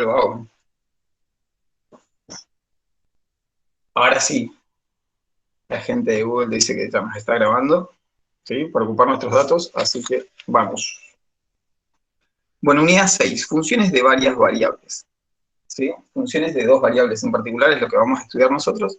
Wow. Ahora sí, la gente de Google dice que ya nos está grabando, ¿sí? Para ocupar nuestros datos, así que vamos. Bueno, unidad 6, funciones de varias variables, ¿sí? Funciones de dos variables en particular es lo que vamos a estudiar nosotros.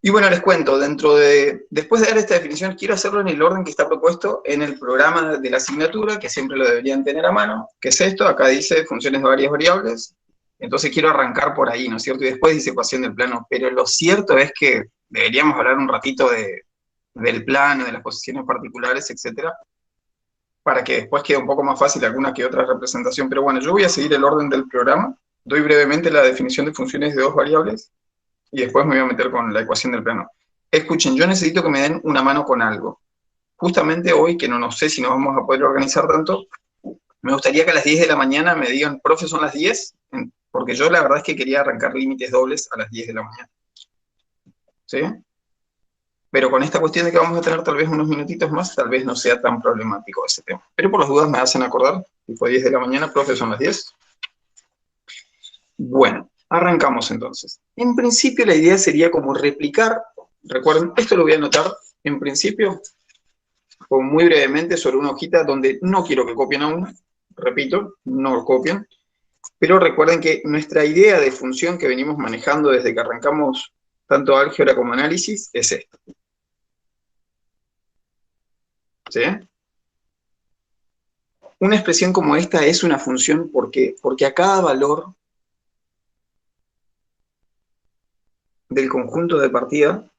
Y bueno, les cuento, después de dar esta definición, quiero hacerlo en el orden que está propuesto en el programa de la asignatura, que siempre lo deberían tener a mano, que es esto, acá dice funciones de varias variables, entonces quiero arrancar por ahí, ¿no es cierto? Y después dice ecuación del plano, pero lo cierto es que deberíamos hablar un ratito del plano, de las posiciones particulares, etcétera, para que después quede un poco más fácil alguna que otra representación. Pero bueno, yo voy a seguir el orden del programa, doy brevemente la definición de funciones de dos variables, y después me voy a meter con la ecuación del plano. Escuchen, yo necesito que me den una mano con algo. Justamente hoy, que no sé si nos vamos a poder organizar tanto, me gustaría que a las 10 de la mañana me digan, profe, son las 10, porque yo la verdad es que quería arrancar límites dobles a las 10 de la mañana. ¿Sí? Pero con esta cuestión de que vamos a tener tal vez unos minutitos más, tal vez no sea tan problemático ese tema. Pero por las dudas me hacen acordar, tipo 10 de la mañana, profe, son las 10. Bueno, arrancamos entonces. En principio la idea sería como replicar, recuerden, esto lo voy a anotar en principio, como muy brevemente sobre una hojita donde no quiero que copien aún, repito, no copien, pero recuerden que nuestra idea de función que venimos manejando desde que arrancamos tanto álgebra como análisis es esta. ¿Sí? Una expresión como esta es una función porque a cada valor del conjunto de partida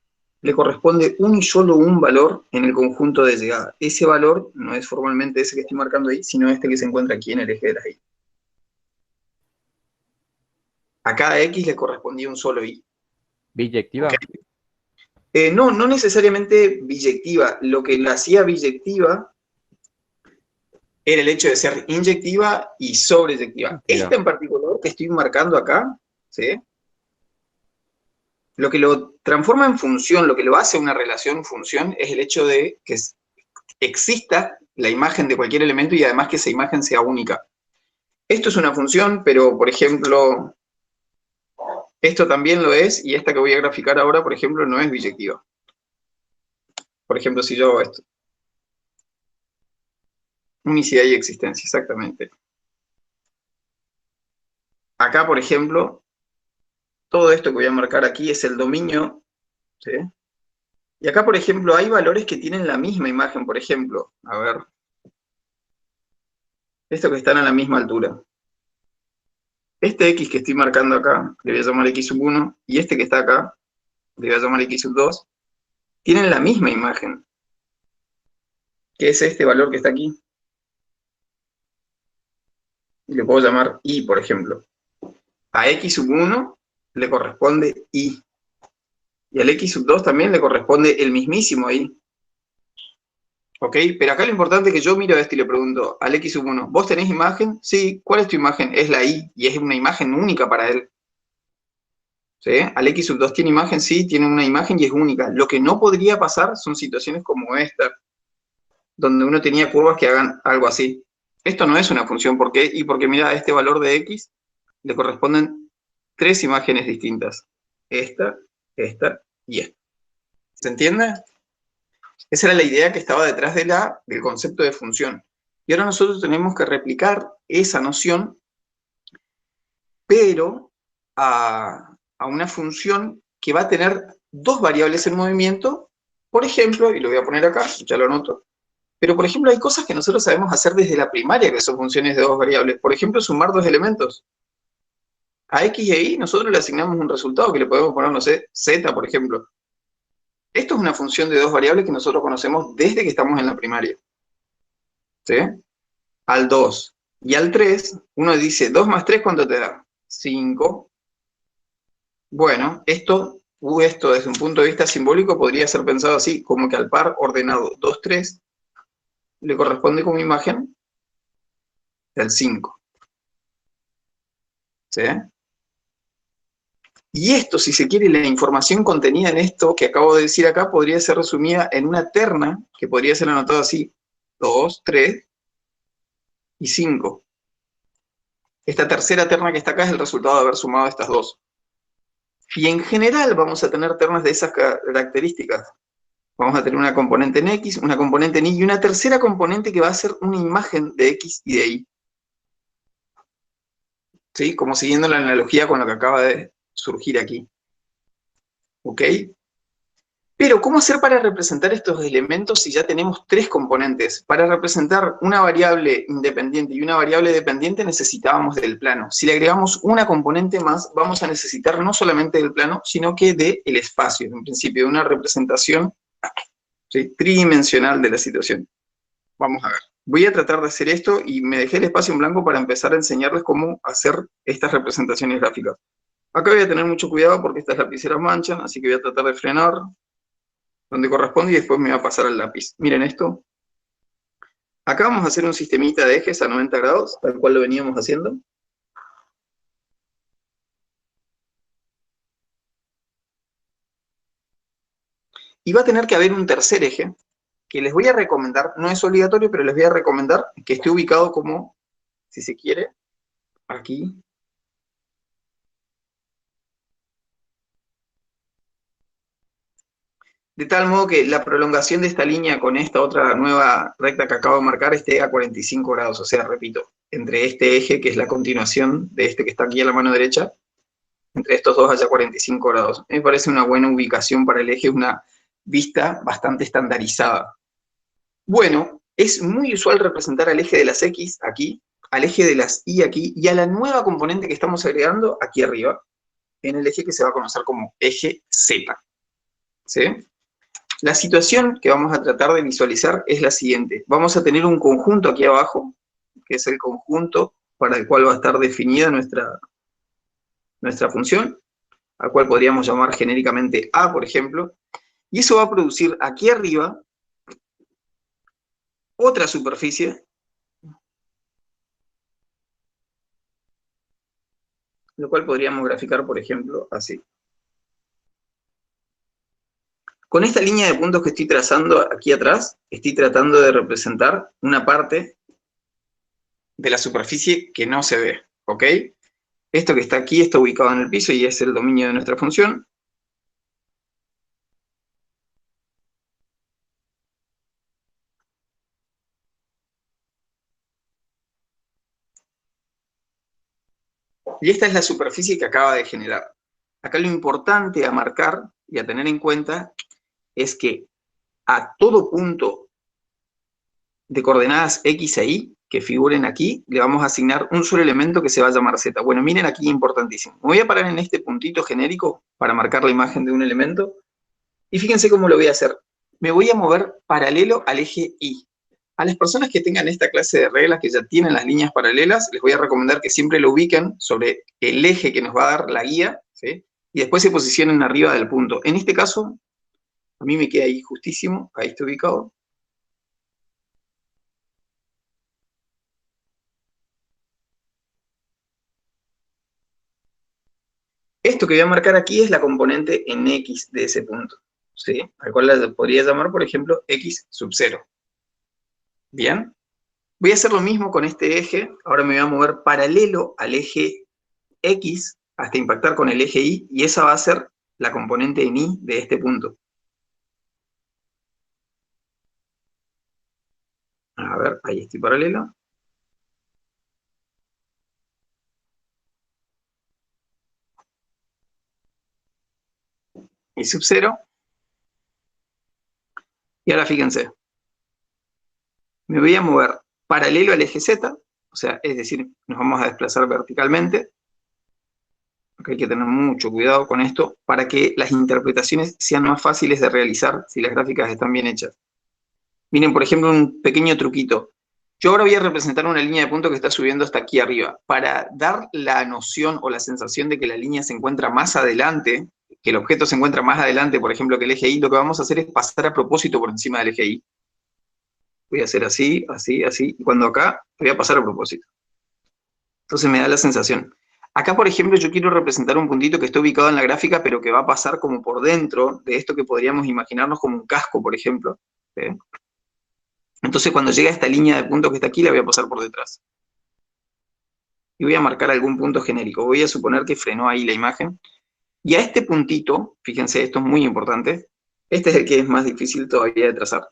le corresponde un y solo un valor en el conjunto de llegada. Ese valor no es formalmente ese que estoy marcando ahí, sino este que se encuentra aquí en el eje de la y. A cada x le correspondía un solo y. ¿Okay? Biyectiva. No necesariamente biyectiva. Lo que la hacía biyectiva era el hecho de ser inyectiva y sobreyectiva. Mira, Esta en particular que estoy marcando acá, ¿sí? Lo que lo transforma en función, lo que lo hace una relación función, es el hecho de que exista la imagen de cualquier elemento y además que esa imagen sea única. Esto es una función, pero por ejemplo, esto también lo es, y esta que voy a graficar ahora, por ejemplo, no es biyectiva. Por ejemplo, si yo hago esto. Unicidad y existencia, exactamente. Acá, por ejemplo, todo esto que voy a marcar aquí es el dominio, ¿sí? Y acá, por ejemplo, hay valores que tienen la misma imagen, por ejemplo, a ver, estos que están a la misma altura. Este X que estoy marcando acá, le voy a llamar X sub 1, y este que está acá, le voy a llamar X sub 2, tienen la misma imagen, que es este valor que está aquí. Y le puedo llamar Y, por ejemplo. A X sub 1 le corresponde Y. Y al X sub 2 también le corresponde el mismísimo Y. ¿Ok? Pero acá lo importante es que yo miro esto y le pregunto al X sub 1, ¿vos tenés imagen? Sí, ¿cuál es tu imagen? Es la Y, y es una imagen única para él. ¿Sí? Al X sub 2 tiene imagen, sí, tiene una imagen y es única. Lo que no podría pasar son situaciones como esta, donde uno tenía curvas que hagan algo así. Esto no es una función, ¿por qué? Y porque mira, a este valor de X le corresponden tres imágenes distintas. Esta, esta y esta. ¿Se entiende? Esa era la idea que estaba detrás del concepto de función. Y ahora nosotros tenemos que replicar esa noción, pero a una función que va a tener dos variables en movimiento, por ejemplo, y lo voy a poner acá, ya lo anoto, pero por ejemplo hay cosas que nosotros sabemos hacer desde la primaria, que son funciones de dos variables. Por ejemplo, sumar dos elementos. A X y a Y nosotros le asignamos un resultado que le podemos poner, no sé, Z, por ejemplo. Esto es una función de dos variables que nosotros conocemos desde que estamos en la primaria. ¿Sí? Al 2 y al 3, uno dice, 2 más 3, ¿cuánto te da? 5. Bueno, esto desde un punto de vista simbólico podría ser pensado así, como que al par ordenado 2, 3 le corresponde como imagen el 5. ¿Sí? Y esto, si se quiere, la información contenida en esto que acabo de decir acá podría ser resumida en una terna que podría ser anotada así, 2, 3 y 5. Esta tercera terna que está acá es el resultado de haber sumado estas dos. Y en general vamos a tener ternas de esas características. Vamos a tener una componente en X, una componente en Y y una tercera componente que va a ser una imagen de X y de Y. ¿Sí? Como siguiendo la analogía con lo que acaba de surgir aquí. ¿Ok? Pero, ¿cómo hacer para representar estos elementos si ya tenemos tres componentes? Para representar una variable independiente y una variable dependiente necesitábamos del plano. Si le agregamos una componente más, vamos a necesitar no solamente del plano, sino que del espacio, en principio, de una representación, ¿sí?, tridimensional de la situación. Vamos a ver. Voy a tratar de hacer esto y me dejé el espacio en blanco para empezar a enseñarles cómo hacer estas representaciones gráficas. Acá voy a tener mucho cuidado porque estas lapiceras manchan, así que voy a tratar de frenar donde corresponde y después me va a pasar al lápiz. Miren esto. Acá vamos a hacer un sistemita de ejes a 90 grados, tal cual lo veníamos haciendo. Y va a tener que haber un tercer eje, que les voy a recomendar, no es obligatorio, pero les voy a recomendar que esté ubicado como, si se quiere, aquí. De tal modo que la prolongación de esta línea con esta otra nueva recta que acabo de marcar esté a 45 grados. O sea, repito, entre este eje, que es la continuación de este que está aquí a la mano derecha, entre estos dos haya 45 grados. Me parece una buena ubicación para el eje, una vista bastante estandarizada. Bueno, es muy usual representar al eje de las X aquí, al eje de las Y aquí, y a la nueva componente que estamos agregando aquí arriba, en el eje que se va a conocer como eje Z. ¿Sí? La situación que vamos a tratar de visualizar es la siguiente. Vamos a tener un conjunto aquí abajo, que es el conjunto para el cual va a estar definida nuestra función, al cual podríamos llamar genéricamente A, por ejemplo, y eso va a producir aquí arriba otra superficie, lo cual podríamos graficar, por ejemplo, así. Con esta línea de puntos que estoy trazando aquí atrás, estoy tratando de representar una parte de la superficie que no se ve, ¿ok? Esto que está aquí está ubicado en el piso y es el dominio de nuestra función. Y esta es la superficie que acaba de generar. Acá lo importante a marcar y a tener en cuenta es que a todo punto de coordenadas X e Y que figuren aquí, le vamos a asignar un solo elemento que se va a llamar Z. Bueno, miren aquí, importantísimo. Me voy a parar en este puntito genérico para marcar la imagen de un elemento. Y fíjense cómo lo voy a hacer. Me voy a mover paralelo al eje Y. A las personas que tengan esta clase de reglas, que ya tienen las líneas paralelas, les voy a recomendar que siempre lo ubiquen sobre el eje que nos va a dar la guía, ¿sí?, y después se posicionen arriba del punto. En este caso, a mí me queda ahí justísimo, ahí está ubicado. Esto que voy a marcar aquí es la componente en X de ese punto, ¿sí?, al cual la podría llamar, por ejemplo, X sub 0. ¿Bien? Voy a hacer lo mismo con este eje. Ahora me voy a mover paralelo al eje X hasta impactar con el eje Y, y esa va a ser la componente en Y de este punto. A ver, ahí estoy paralelo. Y sub 0. Y ahora fíjense. Me voy a mover paralelo al eje Z, o sea, es decir, nos vamos a desplazar verticalmente. Acá hay que tener mucho cuidado con esto para que las interpretaciones sean más fáciles de realizar si las gráficas están bien hechas. Miren, por ejemplo, un pequeño truquito. Yo ahora voy a representar una línea de punto que está subiendo hasta aquí arriba. Para dar la noción o la sensación de que la línea se encuentra más adelante, que el objeto se encuentra más adelante, por ejemplo, que el eje Y, lo que vamos a hacer es pasar a propósito por encima del eje Y. Voy a hacer así, así, así, y cuando acá, voy a pasar a propósito. Entonces me da la sensación. Acá, por ejemplo, yo quiero representar un puntito que está ubicado en la gráfica, pero que va a pasar como por dentro de esto que podríamos imaginarnos como un casco, por ejemplo. ¿Sí? Entonces, cuando llegue a esta línea de puntos que está aquí, la voy a pasar por detrás. y voy a marcar algún punto genérico. Voy a suponer que frenó ahí la imagen. Y a este puntito, fíjense, esto es muy importante, este es el que es más difícil todavía de trazar.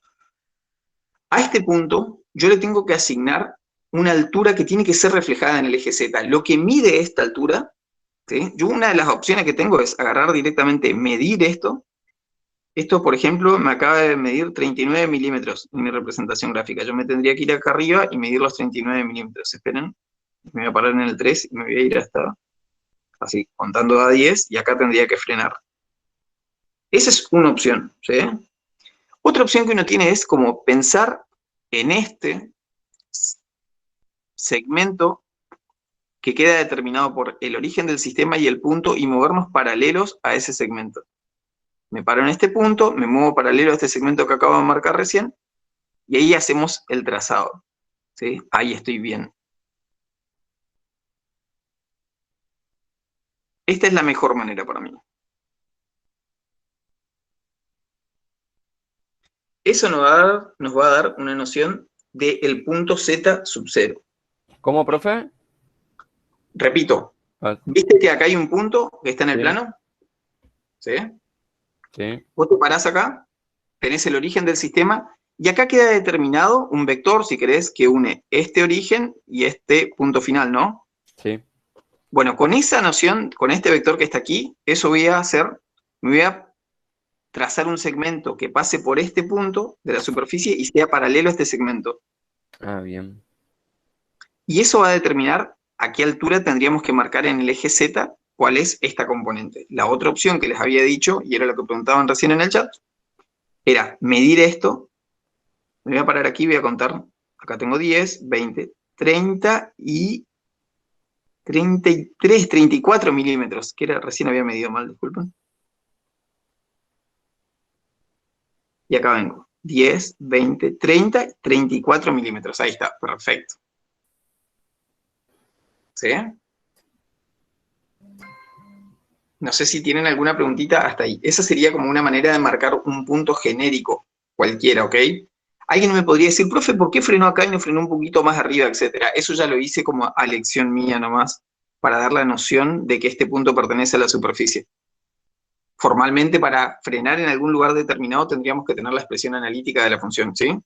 A este punto yo le tengo que asignar una altura que tiene que ser reflejada en el eje Z. Lo que mide esta altura, ¿sí? Yo una de las opciones que tengo es agarrar directamente, medir esto. Esto, por ejemplo, me acaba de medir 39 milímetros en mi representación gráfica. Yo me tendría que ir acá arriba y medir los 39 milímetros. Esperen, me voy a parar en el 3 y me voy a ir hasta, así, contando a 10, y acá tendría que frenar. Esa es una opción, ¿sí? Otra opción que uno tiene es como pensar en este segmento que queda determinado por el origen del sistema y el punto y movernos paralelos a ese segmento. Me paro en este punto, me muevo paralelo a este segmento que acabo de marcar recién, y ahí hacemos el trazado, ¿sí? Ahí estoy bien. Esta es la mejor manera para mí. Eso nos va a dar una noción del punto Z sub 0. ¿Cómo, profe? Repito, Ah, ¿viste que acá hay un punto que está en el sí, plano? ¿Sí? sí, Vos te parás acá, tenés el origen del sistema, y acá queda determinado un vector, si querés, que une este origen y este punto final, ¿no? sí. Bueno, con esa noción, con este vector que está aquí, eso voy a hacer, me voy a trazar un segmento que pase por este punto de la superficie y sea paralelo a este segmento. Ah, bien. Y eso va a determinar a qué altura tendríamos que marcar en el eje Z cuál es esta componente. La otra opción que les había dicho, y era lo que preguntaban recién en el chat, era medir esto. Me voy a parar aquí, voy a contar. Acá tengo 10, 20, 30 y 33, 34 milímetros, que era, recién había medido mal, disculpen. Y acá vengo. 10, 20, 30, 34 milímetros. Ahí está, perfecto. ¿Sí? No sé si tienen alguna preguntita hasta ahí. Esa sería como una manera de marcar un punto genérico, cualquiera, ¿ok? Alguien me podría decir, profe, ¿por qué frenó acá y no frenó un poquito más arriba, etcétera? Eso ya lo hice como a lección mía nomás, para dar la noción de que este punto pertenece a la superficie. Formalmente, para frenar en algún lugar determinado, tendríamos que tener la expresión analítica de la función, ¿sí?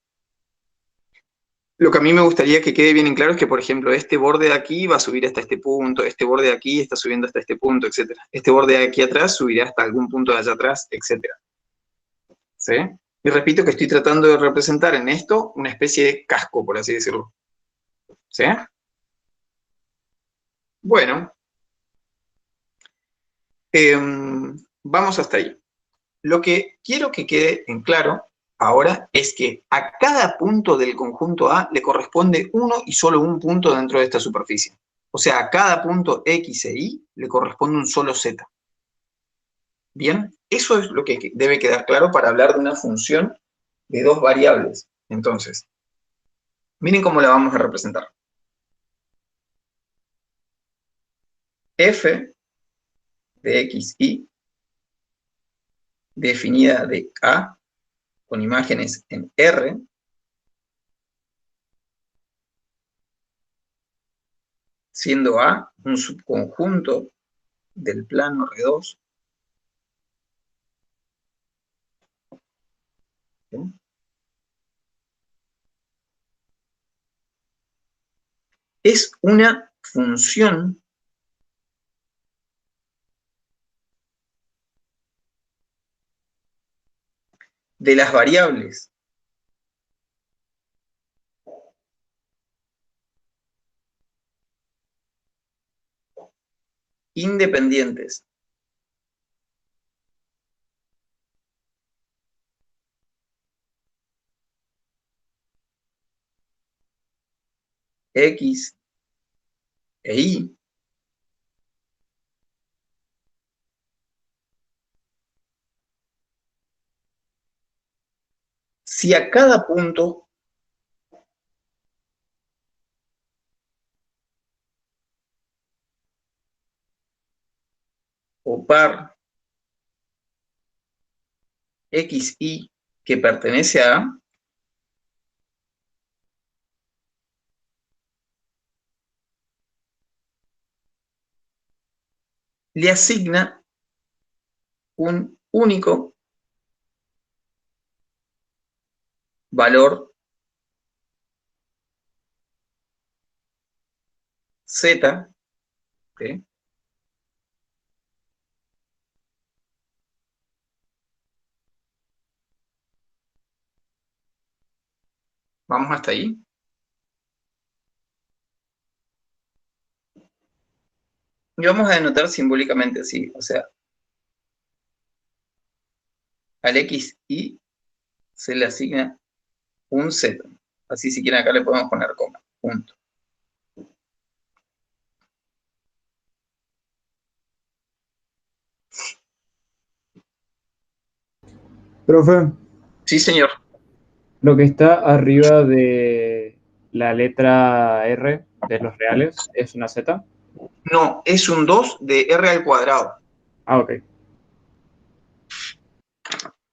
Lo que a mí me gustaría que quede bien en claro es que, por ejemplo, este borde de aquí va a subir hasta este punto, este borde de aquí está subiendo hasta este punto, etc. Este borde de aquí atrás subirá hasta algún punto de allá atrás, etc. ¿Sí? Y repito que estoy tratando de representar en esto una especie de casco, por así decirlo. ¿Sí? Bueno, vamos hasta ahí. Lo que quiero que quede en claro ahora es que a cada punto del conjunto A le corresponde uno y solo un punto dentro de esta superficie. O sea, a cada punto X e Y le corresponde un solo Z. Bien, eso es lo que debe quedar claro para hablar de una función de dos variables. Entonces, miren cómo la vamos a representar. F de X, Y, definida de A, con imágenes en R, siendo A un subconjunto del plano R2, ¿sí? Es una función de las variables independientes X e Y, si a cada punto o par X, Y que pertenece a A le asigna un único valor z, ¿sí? Vamos hasta ahí. Y vamos a denotar simbólicamente así, o sea, al xy se le asigna un z. Así si quieren acá le podemos poner coma, punto. Profe, Sí, señor. lo que está arriba de la letra R de los reales es una Z. No, es un 2 de r al cuadrado. Ah, ok.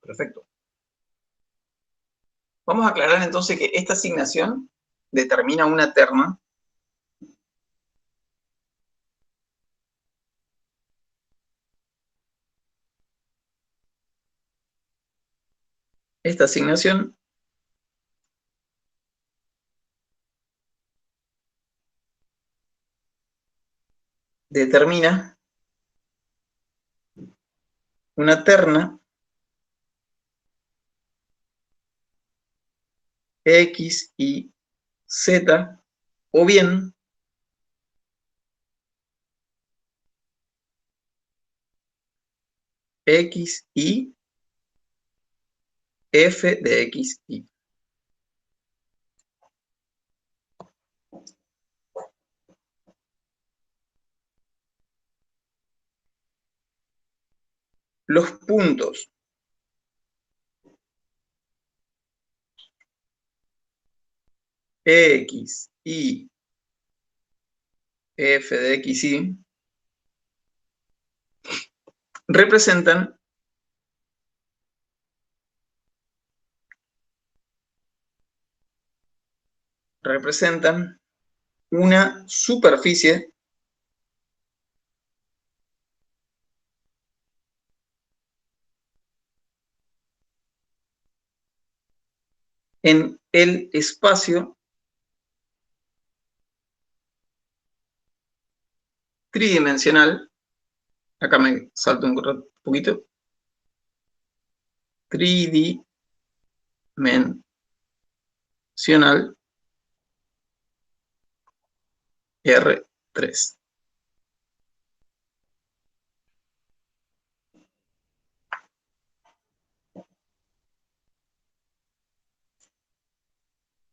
Perfecto. Vamos a aclarar entonces que esta asignación determina una terna esta asignación determina una terna x y z, o bien x y f de x y. Los puntos x y f de x y representan una superficie en el espacio tridimensional. Acá me salto un poquito. Tridimensional R3.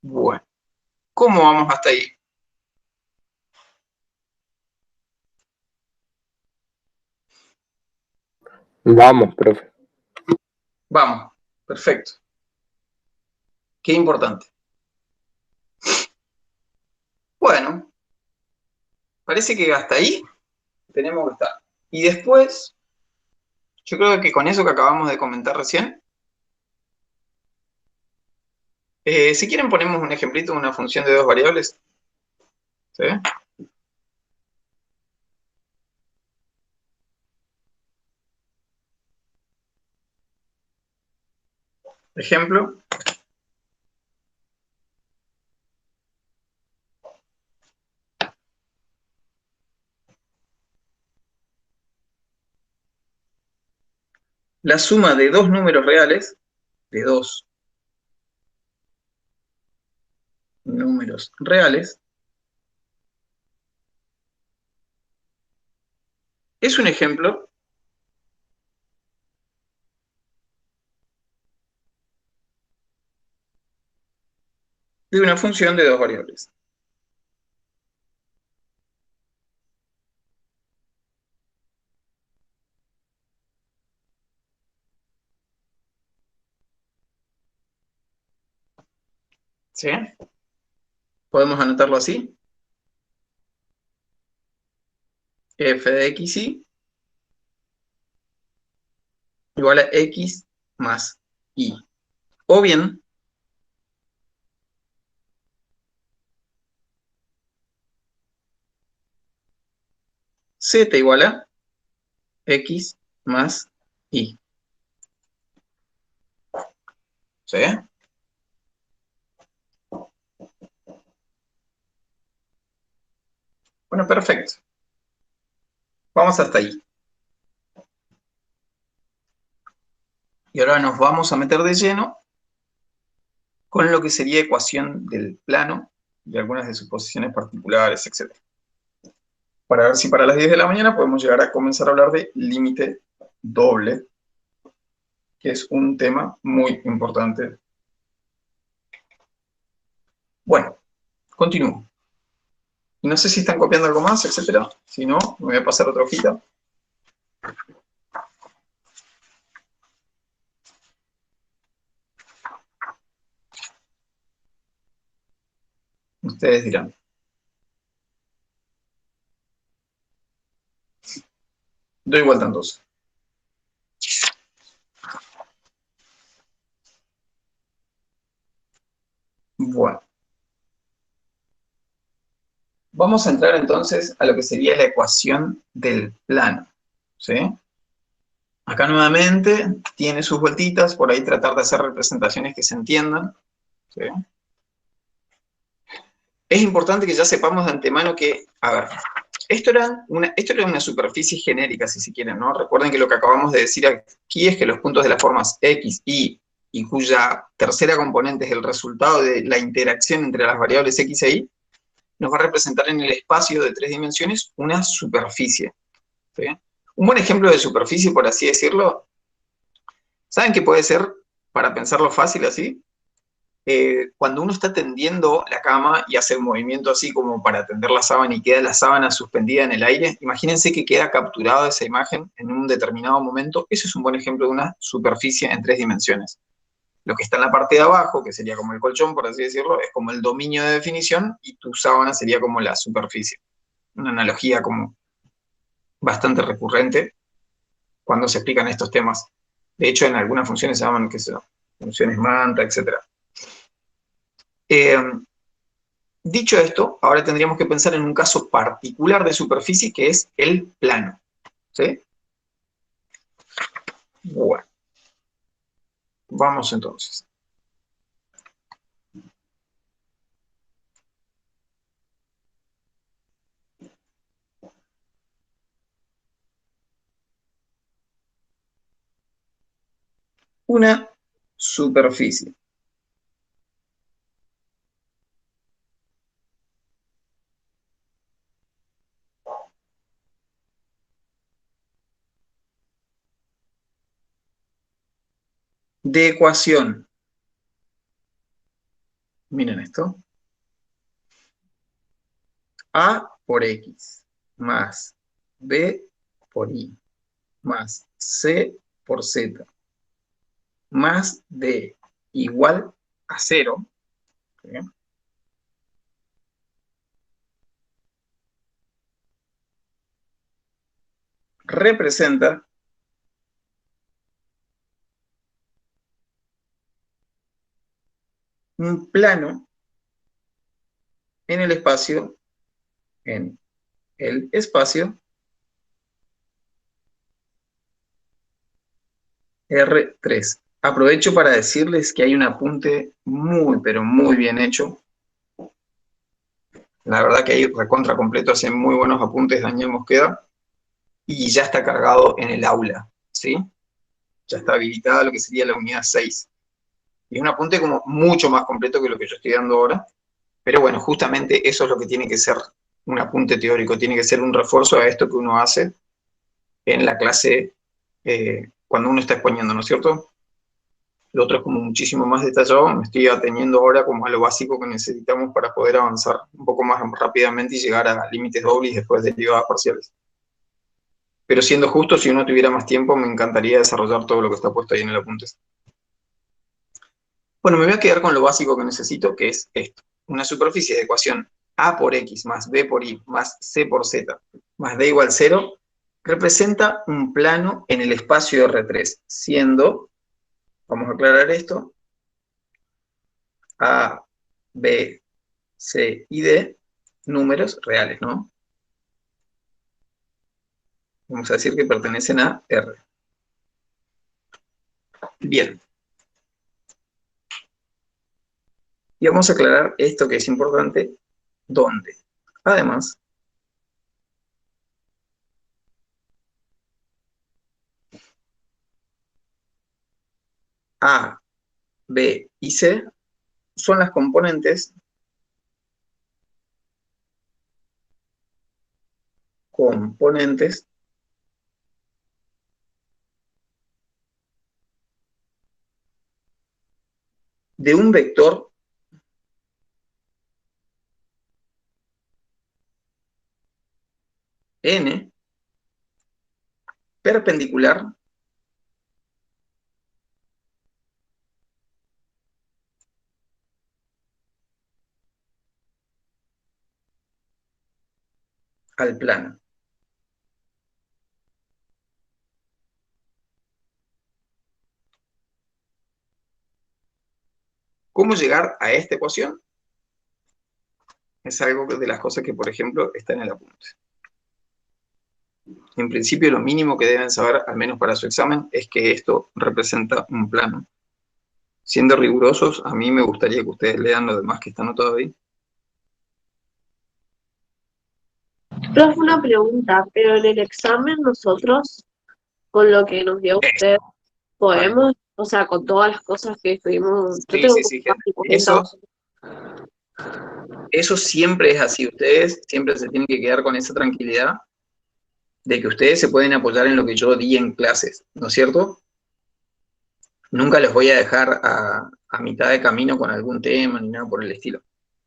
Bueno, ¿cómo vamos hasta ahí? Vamos, profe. Vamos, perfecto. Qué importante. Bueno, parece que hasta ahí tenemos que estar. Y después, yo creo que con eso que acabamos de comentar recién, si quieren ponemos un ejemplito de una función de dos variables. ¿Sí? Ejemplo. La suma de dos números reales, de dos números reales, es un ejemplo de una función de dos variables. ¿Sí? Podemos anotarlo así. F de x y igual a x más y. O bien, z igual a X más Y. ¿Sí? Bueno, perfecto. Vamos hasta ahí. Y ahora nos vamos a meter de lleno con lo que sería ecuación del plano y algunas de sus posiciones particulares, etc. Para ver si para las 10 de la mañana podemos llegar a comenzar a hablar de límite doble, que es un tema muy importante. Bueno, continúo. Y no sé si están copiando algo más, etc. Si no, me voy a pasar otra hojita. Ustedes dirán. Doy vuelta entonces. Bueno. Vamos a entrar entonces a lo que sería la ecuación del plano. ¿Sí? Acá nuevamente tiene sus vueltitas, por ahí tratar de hacer representaciones que se entiendan. ¿Sí? Es importante que ya sepamos de antemano que, a ver, esto era una superficie genérica, si se quieren, ¿no? Recuerden que lo que acabamos de decir aquí es que los puntos de las formas X, y cuya tercera componente es el resultado de la interacción entre las variables X e Y, nos va a representar en el espacio de 3 dimensiones una superficie. ¿Sí? Un buen ejemplo de superficie, por así decirlo, ¿saben qué puede ser, para pensarlo fácil así? Cuando uno está tendiendo la cama y hace un movimiento así como para tender la sábana y queda la sábana suspendida en el aire, imagínense que queda capturada esa imagen en un determinado momento. Eso es un buen ejemplo de una superficie en 3 dimensiones. Lo que está en la parte de abajo, que sería como el colchón, por así decirlo, es como el dominio de definición, y tu sábana sería como la superficie. Una analogía como bastante recurrente cuando se explican estos temas. De hecho, en algunas funciones se llaman, qué sé yo, funciones manta, etc. Dicho esto, ahora tendríamos que pensar en un caso particular de superficie, que es el plano. ¿Sí? Bueno, vamos entonces. Una superficie de ecuación, miren esto, A por X más B por Y más C por Z más D igual a 0, ¿sí? Representa un plano en el espacio, R3. Aprovecho para decirles que hay un apunte muy, pero muy bien hecho. La verdad que ahí recontra completo, hace muy buenos apuntes Daniel Mosqueda, y ya está cargado en el aula, ¿sí? Ya está habilitada lo que sería la unidad 6. Y es un apunte como mucho más completo que lo que yo estoy dando ahora, pero bueno, justamente eso es lo que tiene que ser un apunte teórico, tiene que ser un refuerzo a esto que uno hace en la clase cuando uno está exponiendo, ¿no es cierto? Lo otro es como muchísimo más detallado, me estoy ateniendo ahora como a lo básico que necesitamos para poder avanzar un poco más rápidamente y llegar a límites dobles después de derivadas parciales. Pero siendo justo, si uno tuviera más tiempo, me encantaría desarrollar todo lo que está puesto ahí en el apunte. Bueno, me voy a quedar con lo básico que necesito, que es esto. Una superficie de ecuación A por X más B por Y más C por Z más D igual 0 representa un plano en el espacio R3, siendo, vamos a aclarar esto, A, B, C y D números reales, ¿no? Vamos a decir que pertenecen a R. Bien. Y vamos a aclarar esto que es importante, ¿dónde? Además, A, B y C son las componentes de un vector n perpendicular al plano. ¿Cómo llegar a esta ecuación? Es algo de las cosas que, por ejemplo, está en el apunte. En principio, lo mínimo que deben saber, al menos para su examen, es que esto representa un plano. Siendo rigurosos, a mí me gustaría que ustedes lean lo demás que está anotado ahí. Profe, una pregunta, pero en el examen nosotros, con lo que nos dio usted, podemos, o sea, con todas las cosas que estuvimos, yo tengo Sí, gente. Eso siempre es así. Ustedes siempre se tienen que quedar con esa tranquilidad de que ustedes se pueden apoyar en lo que yo di en clases, ¿no es cierto? Nunca los voy a dejar a mitad de camino con algún tema ni nada por el estilo.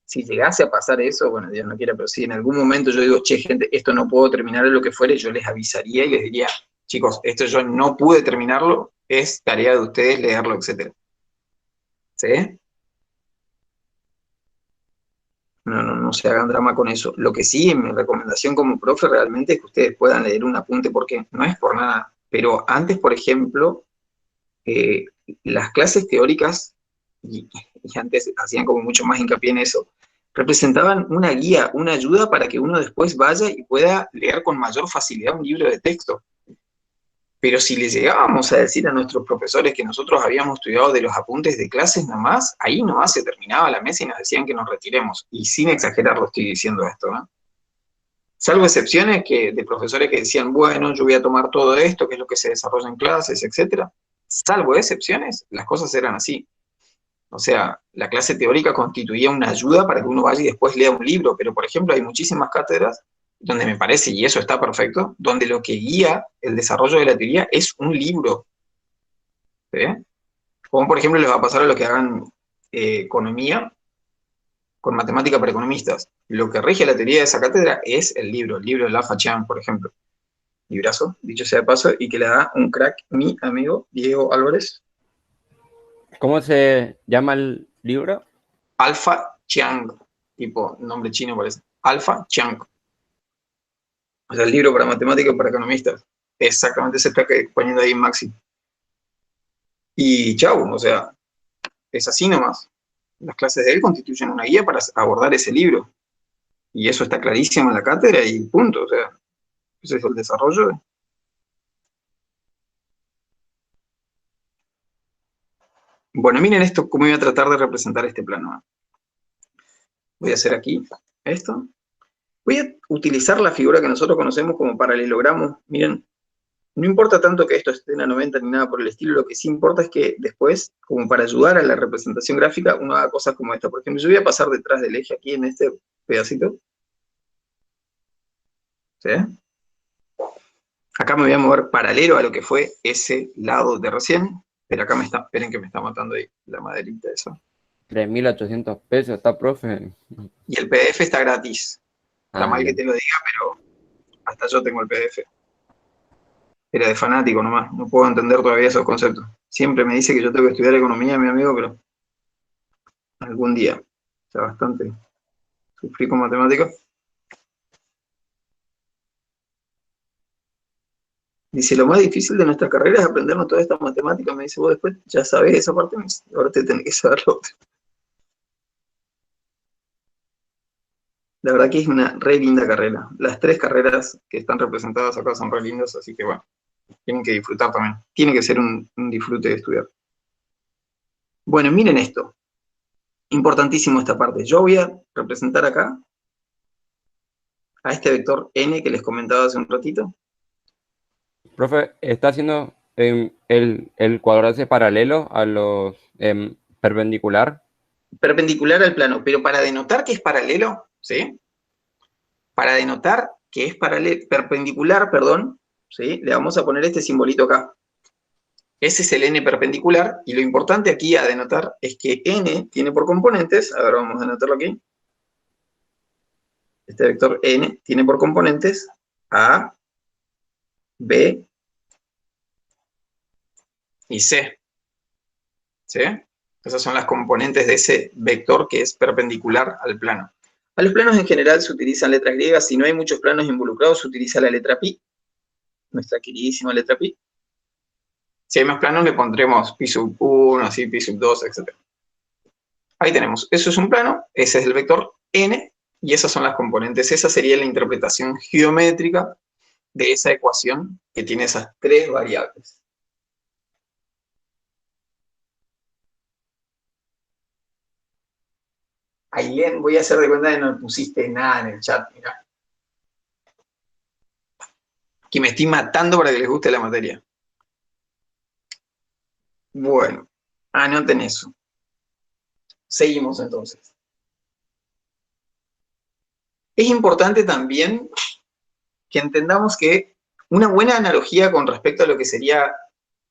Si llegase a pasar eso, bueno, Dios no quiera, pero si en algún momento yo digo, che, gente, esto no puedo terminar en lo que fuere, yo les avisaría y les diría, chicos, esto yo no pude terminarlo, es tarea de ustedes leerlo, etc. ¿Sí? No se hagan drama con eso. Lo que sí, mi recomendación como profe realmente es que ustedes puedan leer un apunte, porque no es por nada, pero antes, por ejemplo, las clases teóricas, y antes hacían como mucho más hincapié en eso, representaban una guía, una ayuda para que uno después vaya y pueda leer con mayor facilidad un libro de texto. Pero si le llegábamos a decir a nuestros profesores que nosotros habíamos estudiado de los apuntes de clases nomás, ahí nomás se terminaba la mesa y nos decían que nos retiremos. Y sin exagerar lo estoy diciendo esto, ¿no? Salvo excepciones de profesores que decían, bueno, yo voy a tomar todo esto, que es lo que se desarrolla en clases, etcétera. Salvo excepciones, las cosas eran así. O sea, la clase teórica constituía una ayuda para que uno vaya y después lea un libro, pero por ejemplo hay muchísimas cátedras donde me parece, y eso está perfecto, donde lo que guía el desarrollo de la teoría es un libro. ¿Sí? Como por ejemplo les va a pasar a los que hagan economía con matemática para economistas. Lo que rige la teoría de esa cátedra es el libro de Lafa Chan, por ejemplo. Librazo, dicho sea de paso, y que le da un crack mi amigo Diego Álvarez. ¿Cómo se llama el libro? Alpha Chang, tipo nombre chino parece. Alpha Chang. O sea, el libro para matemáticas para economistas. Exactamente se está poniendo ahí en Maxi. Y chau, o sea, es así nomás. Las clases de él constituyen una guía para abordar ese libro. Y eso está clarísimo en la cátedra y punto. O sea, ese es el desarrollo. Bueno, miren esto, cómo voy a tratar de representar este plano. Voy a hacer aquí esto. Voy a utilizar la figura que nosotros conocemos como paralelogramo. Miren, no importa tanto que esto esté en la 90 ni nada por el estilo, lo que sí importa es que después, como para ayudar a la representación gráfica, uno haga cosas como esta. Por ejemplo, yo voy a pasar detrás del eje aquí en este pedacito. ¿Sí? Acá me voy a mover paralelo a lo que fue ese lado de recién, pero acá esperen que me está matando ahí la maderita esa. 3.800 pesos, está, profe. Y el PDF está gratis. Está mal ya. que te lo diga, pero hasta yo tengo el PDF. Era de fanático nomás, no puedo entender todavía esos conceptos. Siempre me dice que yo tengo que estudiar economía, mi amigo, pero algún día. O sea, bastante. Sufrí con matemáticas. Dice, lo más difícil de nuestra carrera es aprendernos toda esta matemática. Me dice, vos después ya sabés esa parte, ahora te tenés que saber lo otro. La verdad que es una re linda carrera. Las 3 carreras que están representadas acá son re lindas, así que bueno, tienen que disfrutar también. Tiene que ser un disfrute de estudiar. Bueno, miren esto. Importantísimo esta parte. Yo voy a representar acá a este vector n que les comentaba hace un ratito. Profe, está haciendo el cuadrado ese paralelo a los perpendicular. Perpendicular al plano, pero para denotar que es paralelo, ¿sí? Para denotar que es perpendicular, perdón, ¿sí? Le vamos a poner este simbolito acá. Ese es el n perpendicular, y lo importante aquí a denotar es que n tiene por componentes, a ver, vamos a denotarlo aquí. Este vector n tiene por componentes a, b y c. ¿Sí? Esas son las componentes de ese vector que es perpendicular al plano. A los planos en general se utilizan letras griegas. Si no hay muchos planos involucrados, se utiliza la letra pi, nuestra queridísima letra pi. Si hay más planos, le pondremos pi sub 1, así, pi sub 2, etc. Ahí tenemos. Eso es un plano, ese es el vector n, y esas son las componentes. Esa sería la interpretación geométrica de esa ecuación que tiene esas 3 variables. Ailén, voy a hacer de cuenta que no pusiste nada en el chat, mirá. Que me estoy matando para que les guste la materia. Bueno, anoten eso. Seguimos entonces. Es importante también que entendamos que una buena analogía con respecto a lo que sería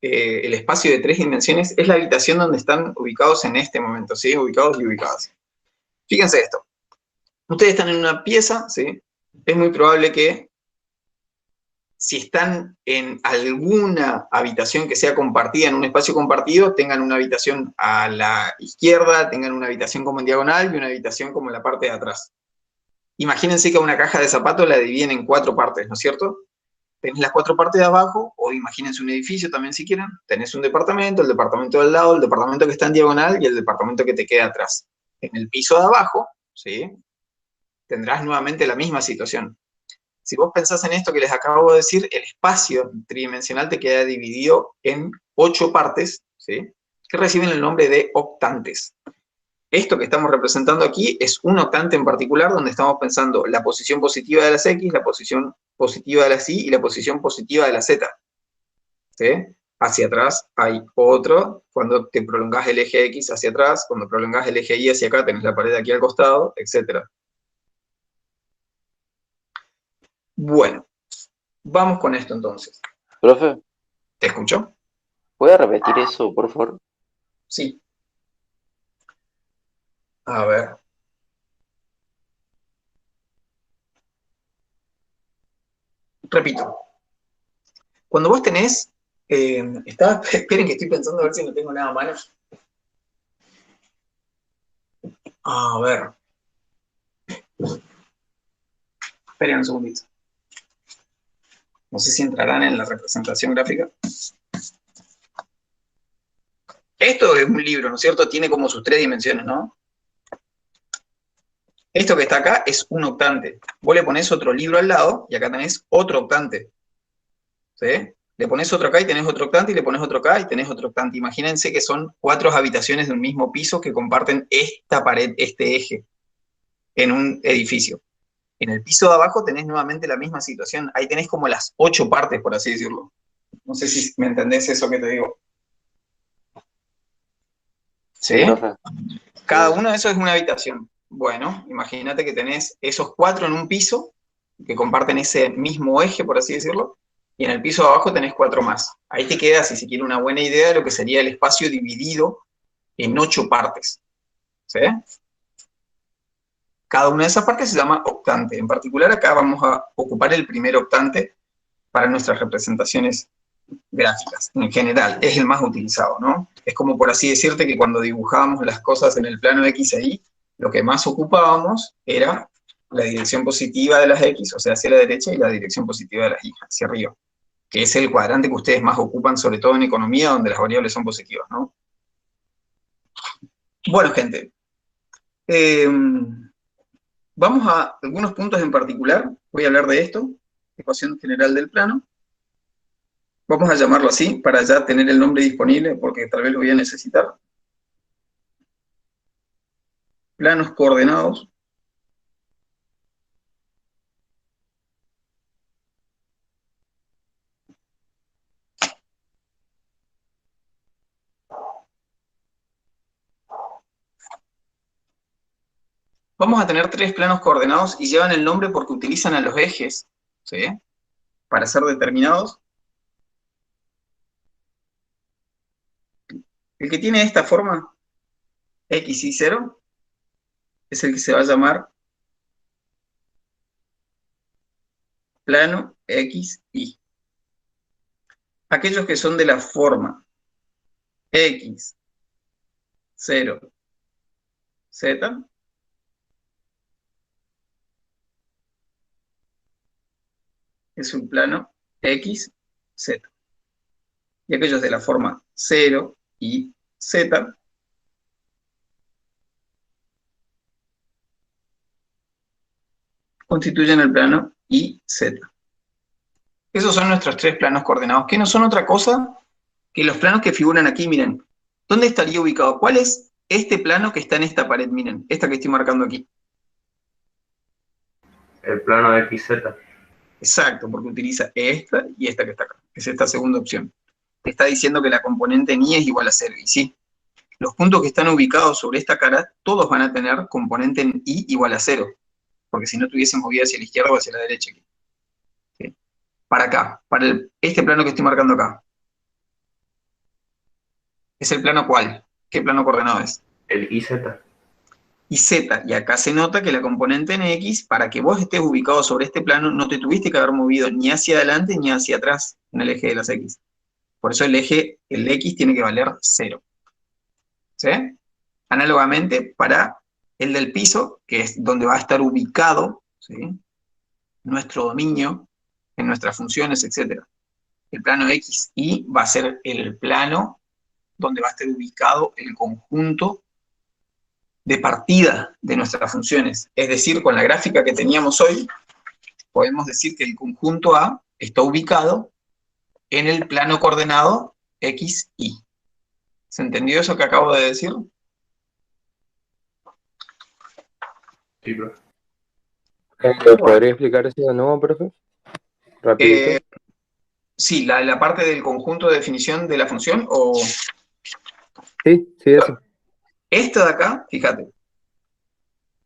el espacio de 3 dimensiones es la habitación donde están ubicados en este momento, ¿sí? Ubicados y ubicadas. Fíjense esto. Ustedes están en una pieza, ¿sí? Es muy probable que si están en alguna habitación que sea compartida, en un espacio compartido, tengan una habitación a la izquierda, tengan una habitación como en diagonal y una habitación como en la parte de atrás. Imagínense que a una caja de zapatos la dividen en 4 partes, ¿no es cierto? Tenés las 4 partes de abajo, o imagínense un edificio también si quieren, tenés un departamento, el departamento del lado, el departamento que está en diagonal y el departamento que te queda atrás. En el piso de abajo, ¿sí? Tendrás nuevamente la misma situación. Si vos pensás en esto que les acabo de decir, el espacio tridimensional te queda dividido en 8 partes, ¿sí? Que reciben el nombre de octantes. Esto que estamos representando aquí es un octante en particular, donde estamos pensando la posición positiva de las X, la posición positiva de las Y y la posición positiva de la Z. ¿Sí? Hacia atrás hay otro, cuando te prolongás el eje X hacia atrás, cuando prolongás el eje Y hacia acá, tenés la pared aquí al costado, etc. Bueno, vamos con esto entonces. Profe, ¿Te escucho? ¿puede repetir eso, por favor? Sí. A ver. Repito. Cuando vos tenés... esperen que estoy pensando a ver si no tengo nada a mano. A ver. Esperen un segundito. No sé si entrarán en la representación gráfica. Esto es un libro, ¿no es cierto? Tiene como sus 3 dimensiones, ¿no? Esto que está acá es un octante. Vos le ponés otro libro al lado y acá tenés otro octante. ¿Sí? Le ponés otro acá y tenés otro octante, y le ponés otro acá y tenés otro octante. Imagínense que son 4 habitaciones de un mismo piso que comparten esta pared, este eje, en un edificio. En el piso de abajo tenés nuevamente la misma situación. Ahí tenés como las 8 partes, por así decirlo. No sé si me entendés eso que te digo. ¿Sí? Profe. Cada uno de esos es una habitación. Bueno, imagínate que tenés esos 4 en un piso, que comparten ese mismo eje, por así decirlo, y en el piso de abajo tenés 4 más. Ahí te queda, si se quiere, una buena idea de lo que sería el espacio dividido en 8 partes. ¿Sí? Cada una de esas partes se llama octante. En particular, acá vamos a ocupar el primer octante para nuestras representaciones gráficas. En general, es el más utilizado, ¿no? Es como por así decirte que cuando dibujábamos las cosas en el plano X e Y, lo que más ocupábamos era la dirección positiva de las X, o sea, hacia la derecha, y la dirección positiva de las Y, hacia arriba, que es el cuadrante que ustedes más ocupan, sobre todo en economía, donde las variables son positivas, ¿no? Bueno, gente. Vamos a algunos puntos en particular. Voy a hablar de esto, ecuación general del plano. Vamos a llamarlo así para ya tener el nombre disponible porque tal vez lo voy a necesitar. Planos coordenados. Vamos a tener 3 planos coordenados y llevan el nombre porque utilizan a los ejes, ¿sí? Para ser determinados. El que tiene esta forma, X y 0, es el que se va a llamar plano X, Y. Aquellos que son de la forma X, 0, Z, es un plano X, Z. Y aquellos de la forma 0 y Z constituyen el plano YZ. Esos son nuestros 3 planos coordenados, que no son otra cosa que los planos que figuran aquí, miren. ¿Dónde estaría ubicado? ¿Cuál es este plano que está en esta pared? Miren, esta que estoy marcando aquí. El plano de XZ. Exacto, porque utiliza esta y esta que está acá, que es esta segunda opción. Te está diciendo que la componente en Y es igual a 0, y sí. Los puntos que están ubicados sobre esta cara, todos van a tener componente en Y igual a 0, porque si no tuviesen movida hacia la izquierda o hacia la derecha aquí. ¿Sí? Para acá, para este plano que estoy marcando acá. ¿Es el plano cuál? ¿Qué plano coordenado es? El IZ. Y Z, y acá se nota que la componente en X, para que vos estés ubicado sobre este plano, no te tuviste que haber movido ni hacia adelante ni hacia atrás en el eje de las X. Por eso el X tiene que valer 0. ¿Sí? Análogamente, para el del piso, que es donde va a estar ubicado, ¿sí?, nuestro dominio, en nuestras funciones, etc. El plano X, Y va a ser el plano donde va a estar ubicado el conjunto de partida de nuestras funciones. Es decir, con la gráfica que teníamos hoy, podemos decir que el conjunto A está ubicado en el plano coordenado X, Y. ¿Se entendió eso que acabo de decir? Sí, profe. ¿Podría explicar eso de nuevo, profe? Rapidito. Sí, la parte del conjunto de definición de la función, o Sí, sí, eso. esta de acá, fíjate,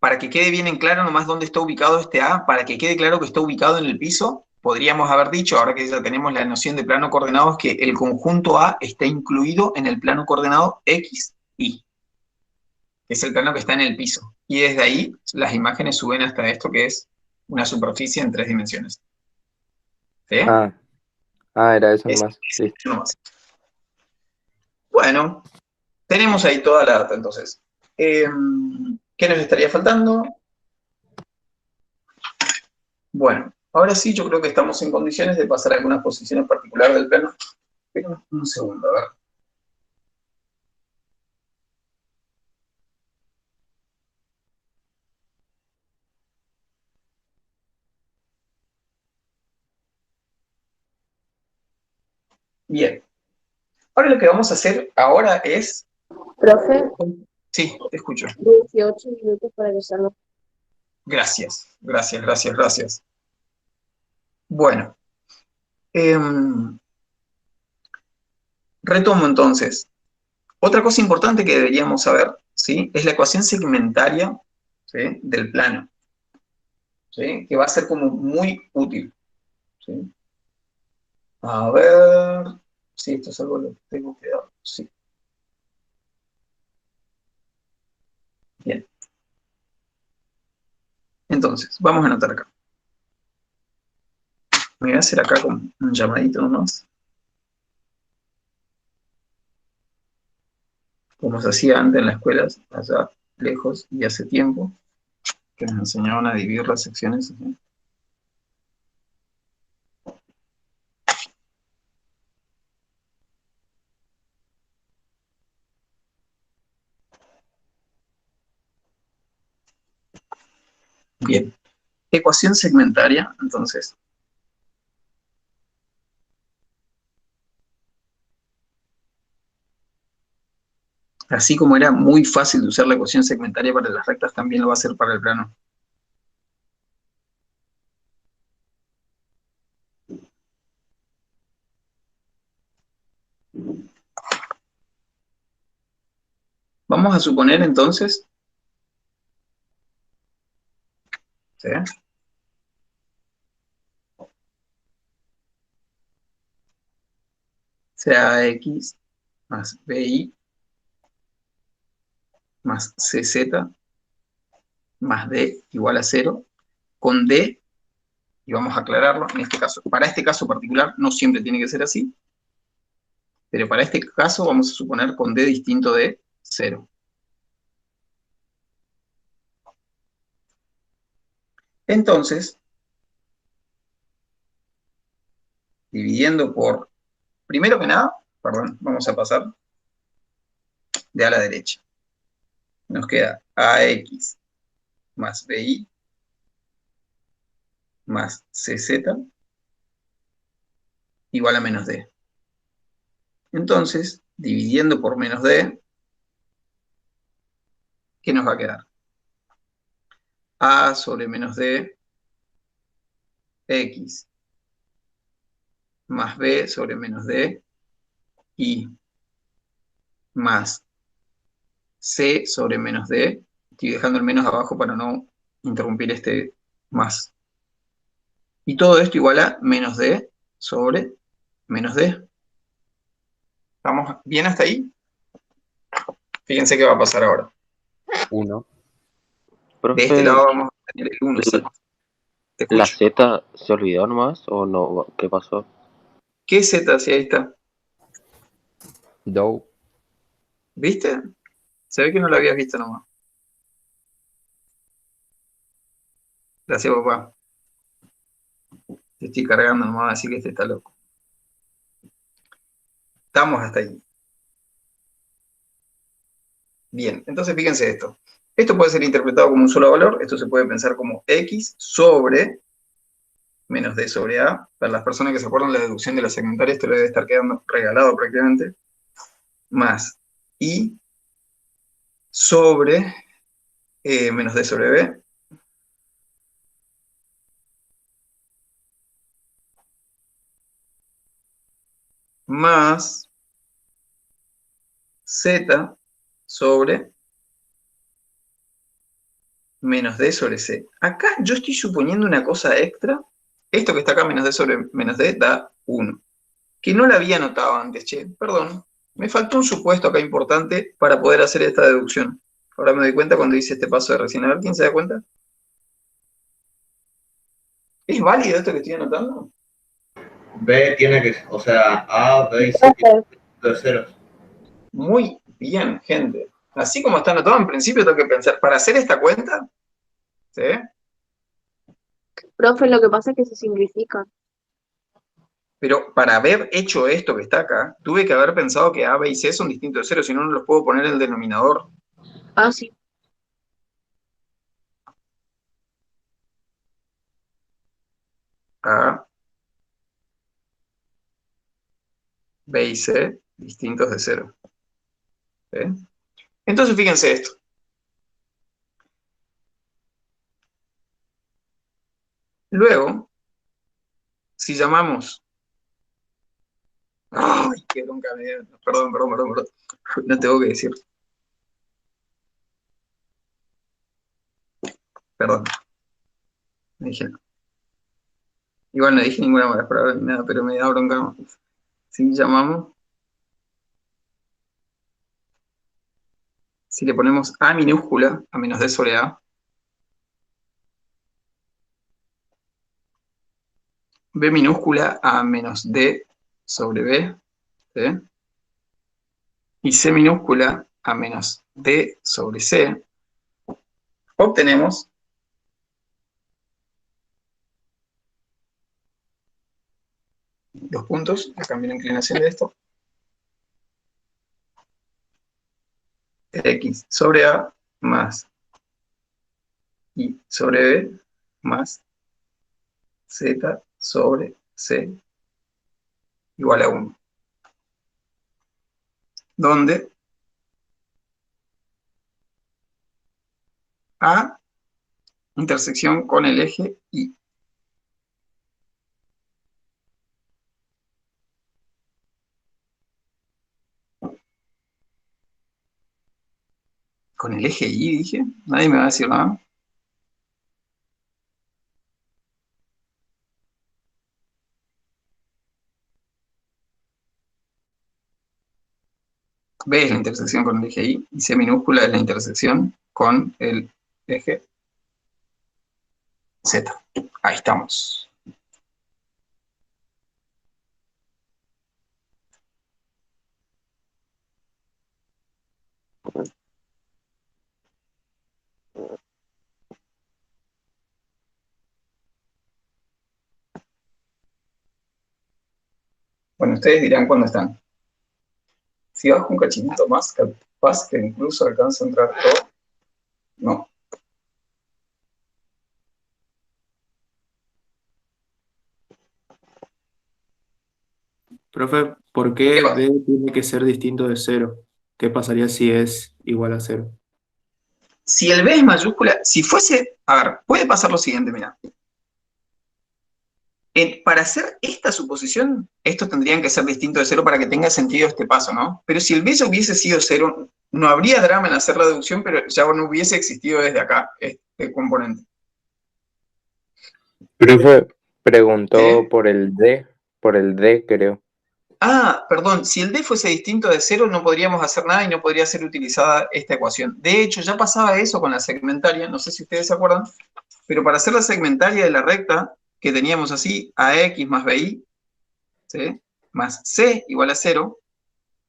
para que quede bien en claro nomás dónde está ubicado este A, para que quede claro que está ubicado en el piso, podríamos haber dicho, ahora que ya tenemos la noción de plano coordenado, es que el conjunto A está incluido en el plano coordenado X, Y, que es el plano que está en el piso. Y desde ahí las imágenes suben hasta esto, que es una superficie en 3 dimensiones. ¿Sí? Era eso Es nomás. Sí. nomás. Bueno, tenemos ahí toda la data, entonces. ¿Qué nos estaría faltando? Bueno, ahora sí yo creo que estamos en condiciones de pasar a algunas posiciones particulares del plano. Pero un segundo, a ver. Bien. Ahora lo que vamos a hacer ahora es... Profe, Sí, te escucho. 18 minutos para que salga. Gracias, gracias, gracias, gracias. Bueno. Retomo entonces. Otra cosa importante que deberíamos saber, ¿sí?, es la ecuación segmentaria, ¿sí?, del plano, ¿sí?, que va a ser como muy útil, ¿sí? A ver, si esto es algo lo que tengo que dar, sí. Bien. Entonces, vamos a anotar acá. Me voy a hacer acá con un llamadito nomás, como se hacía antes en las escuelas, allá lejos y hace tiempo, que nos enseñaban a dividir las secciones, ¿sí? Bien. Ecuación segmentaria, entonces. Así como era muy fácil de usar la ecuación segmentaria para las rectas, también lo va a hacer para el plano. Vamos a suponer entonces, ¿sí?, sea X más BI más CZ más D igual a 0, con D, y vamos a aclararlo, en este caso, para este caso particular no siempre tiene que ser así, pero para este caso vamos a suponer con D distinto de 0. Entonces, dividiendo por, primero que nada, perdón, vamos a pasar de a la derecha. Nos queda AX más BI más CZ igual a menos D. Entonces, dividiendo por menos D, ¿qué nos va a quedar? A sobre menos D, X más B sobre menos D, Y más C sobre menos D. Estoy dejando el menos abajo para no interrumpir este más. Y todo esto igual a menos D sobre menos D. ¿Estamos bien hasta ahí? Fíjense qué va a pasar ahora. 1. De este Profe, lado vamos a tener el 1. Te ¿la escucho. Z se olvidó nomás o no? ¿Qué pasó? ¿Qué Z? Si ahí está. Dow. ¿Viste? Se ve que no lo habías visto nomás. Gracias, papá. Te estoy cargando nomás, así que este está loco. Estamos hasta ahí. Bien, entonces fíjense esto. Esto puede ser interpretado como un solo valor. Esto se puede pensar como X sobre menos D sobre A. Para las personas que se acuerdan de la deducción de la segmentaria, esto le debe estar quedando regalado prácticamente. Más I sobre menos D sobre B. Más Z sobre menos D sobre C. Acá yo estoy suponiendo una cosa extra. Esto que está acá, menos D sobre menos D, da 1. Que no la había notado antes, che. Perdón. Me faltó un supuesto acá importante para poder hacer esta deducción. Ahora me doy cuenta cuando hice este paso de recién. A ver, ¿quién se da cuenta? ¿Es válido esto que estoy anotando? B tiene que, o sea, A, B y C tienen dos ceros. Muy bien, gente. Así como está anotado, en principio tengo que pensar, para hacer esta cuenta, ¿sí?, Profe, lo que pasa es que se simplifica. pero para haber hecho esto que está acá, tuve que haber pensado que A, B y C son distintos de cero, si no, no los puedo poner en el denominador. Ah, sí. A, B y C, distintos de cero. ¿Sí? Entonces, fíjense esto. Luego, si llamamos... ¡Ay, qué bronca me dio! Perdón. No tengo que decir. Perdón. No dije nada. Igual no dije ninguna mala palabra ni nada, pero me da bronca. Si llamamos... Si le ponemos A minúscula a menos D sobre A, B minúscula a menos D sobre B, ¿sí?, y C minúscula a menos D sobre C, obtenemos dos puntos, a cambio de inclinación de esto, X sobre A más I sobre B más Z sobre C igual a 1. Donde A intersección con el eje Y. Con el eje Y, dije. Nadie me va a decir nada. B es la intersección con el eje Y. Y C minúscula es la intersección con el eje Z. Ahí estamos. Bueno, ustedes dirán cuándo están. Si bajo un cachito más, capaz que incluso alcanza a entrar todo. No. Profe, ¿por qué B tiene que ser distinto de cero? ¿Qué pasaría si es igual a cero? Si el B es mayúscula, si fuese, a ver, puede pasar lo siguiente, mira. Para hacer esta suposición, estos tendrían que ser distintos de cero para que tenga sentido este paso, ¿no? Pero si el B ya hubiese sido cero, no habría drama en hacer la deducción, pero ya no hubiese existido desde acá este componente. Profe preguntó ¿Eh? por el D, creo. Ah, perdón, si el D fuese distinto de cero, no podríamos hacer nada y no podría ser utilizada esta ecuación. De hecho, ya pasaba eso con la segmentaria, no sé si ustedes se acuerdan, pero para hacer la segmentaria de la recta, que teníamos así, AX más BI, ¿sí? Más C igual a 0,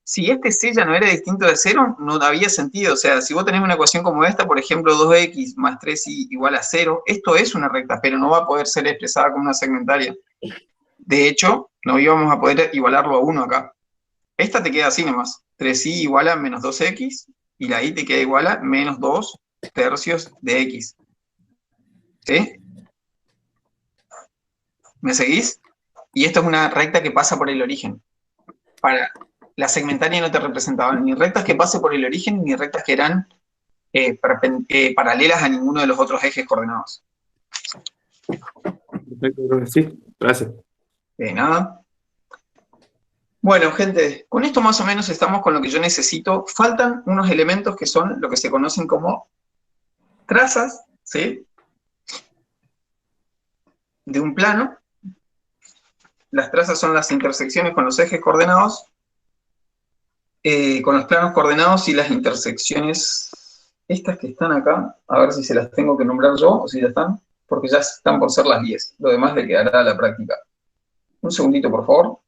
si este C ya no era distinto de 0, no había sentido. O sea, si vos tenés una ecuación como esta, por ejemplo, 2x más 3y igual a 0, esto es una recta, pero no va a poder ser expresada como una segmentaria. De hecho, no íbamos a poder igualarlo a 1 acá. Esta te queda así nomás. 3y igual a menos 2x, y la y te queda igual a menos 2 tercios de x. ¿Sí? ¿Me seguís? Y esto es una recta que pasa por el origen. Para la segmentaria no te representaban ni rectas que pase por el origen, ni rectas que eran paralelas a ninguno de los otros ejes coordenados. Perfecto, profe. Sí, gracias. De nada. Bueno, gente, con esto más o menos estamos con lo que yo necesito. Faltan unos elementos que son lo que se conocen como trazas, ¿sí? De un plano. Las trazas son las intersecciones con los ejes coordenados, con los planos coordenados y las intersecciones, estas que están acá, a ver si se las tengo que nombrar yo o si ya están, porque ya están por ser las 10. Lo demás le quedará a la práctica. Un segundito, por favor.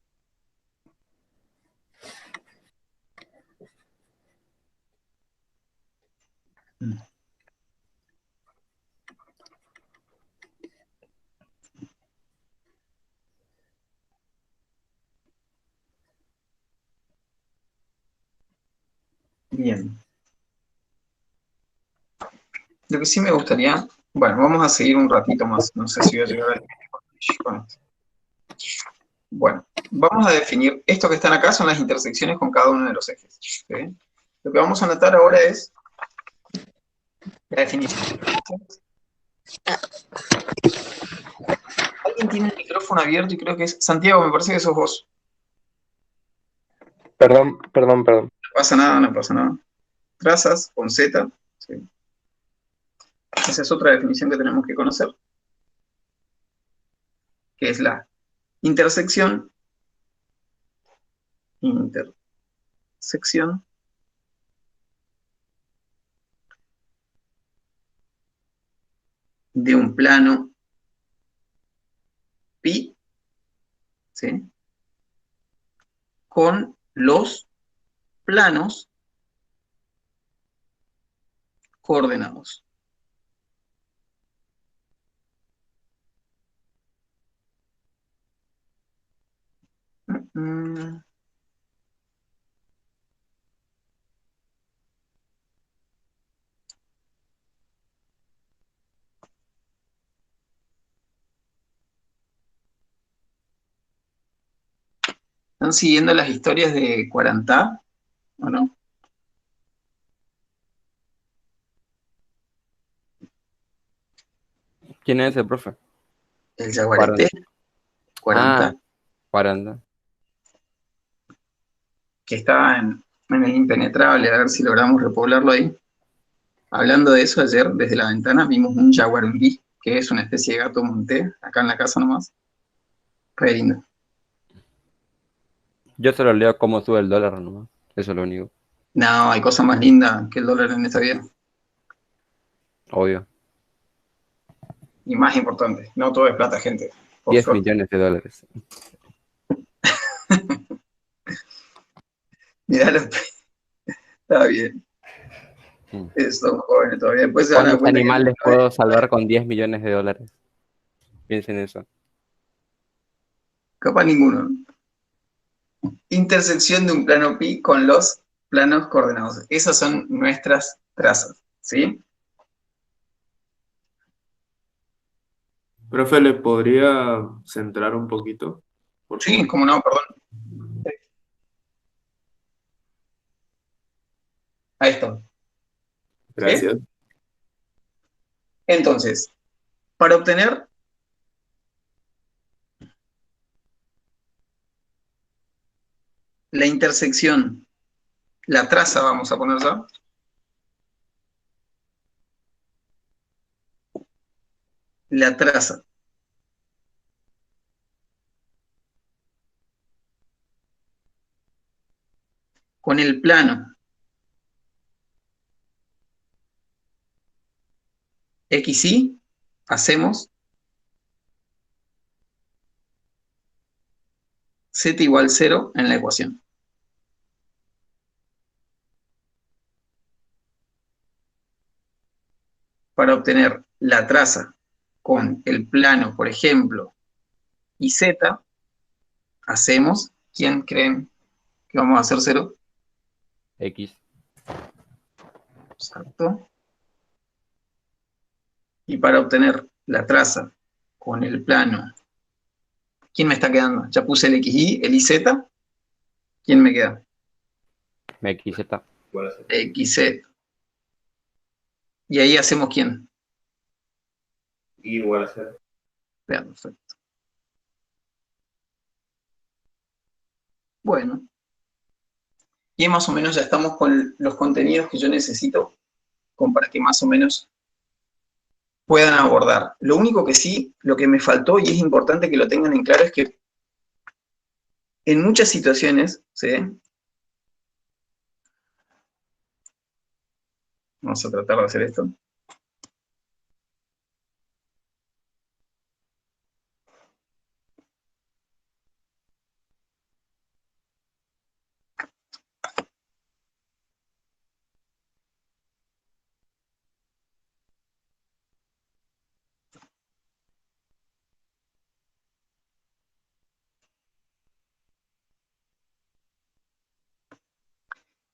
Bien. Lo que sí me gustaría, bueno, vamos a seguir un ratito más, no sé si voy a llegar al con esto. Bueno, vamos a definir, esto que están acá son las intersecciones con cada uno de los ejes. ¿Sí? Lo que vamos a anotar ahora es la definición. Alguien tiene el micrófono abierto y creo que es Santiago, me parece que sos vos. Perdón. No pasa nada, no pasa nada. Trazas con Z. ¿Sí? Esa es otra definición que tenemos que conocer, que es la intersección de un plano pi, ¿sí? Con los planos coordenados. ¿Están siguiendo las historias de Quarantá o no? ¿Quién es ese, profe? El jaguarete, Quarantá, 40. que estaba en el impenetrable, a ver si logramos repoblarlo ahí. Hablando de eso, ayer desde la ventana vimos un jaguarundí, que es una especie de gato monté, acá en la casa nomás. Re lindo. Yo solo leo cómo sube el dólar nomás. Eso es lo único. No, hay cosa más linda que el dólar en esta vida. Obvio. Y más importante, no todo es plata, gente. Por 10 suerte. millones de dólares. Mirá está bien. Mm. Son jóvenes todavía. Después se van a dar ¿Cuántos cuenta que animales puedo salvar con 10 millones de dólares? Piensen eso. capaz ninguno. Intersección de un plano pi con los planos coordenados. Esas son nuestras trazas, ¿sí? Profe, ¿le podría centrar un poquito? Por Sí, favor. cómo no, perdón. Ahí está. ¿Sí? Gracias. Entonces, para obtener la intersección, la traza, vamos a poner ya, la traza con el plano XY, hacemos Z igual 0 en la ecuación. Para obtener la traza con el plano, por ejemplo, y Z, hacemos, ¿quién creen que vamos a hacer 0? X. Exacto. Y para obtener la traza con el plano, ¿quién me está quedando? Ya puse el XY, el IZ, ¿quién me queda? XZ. XZ. Y ahí hacemos ¿quién? Igual a 0. Perfecto. Bueno. Y más o menos ya estamos con los contenidos que yo necesito para que más o menos puedan abordar. Lo único que sí, lo que me faltó, y es importante que lo tengan en claro, es que en muchas situaciones, ¿sí? Vamos a tratar de hacer esto.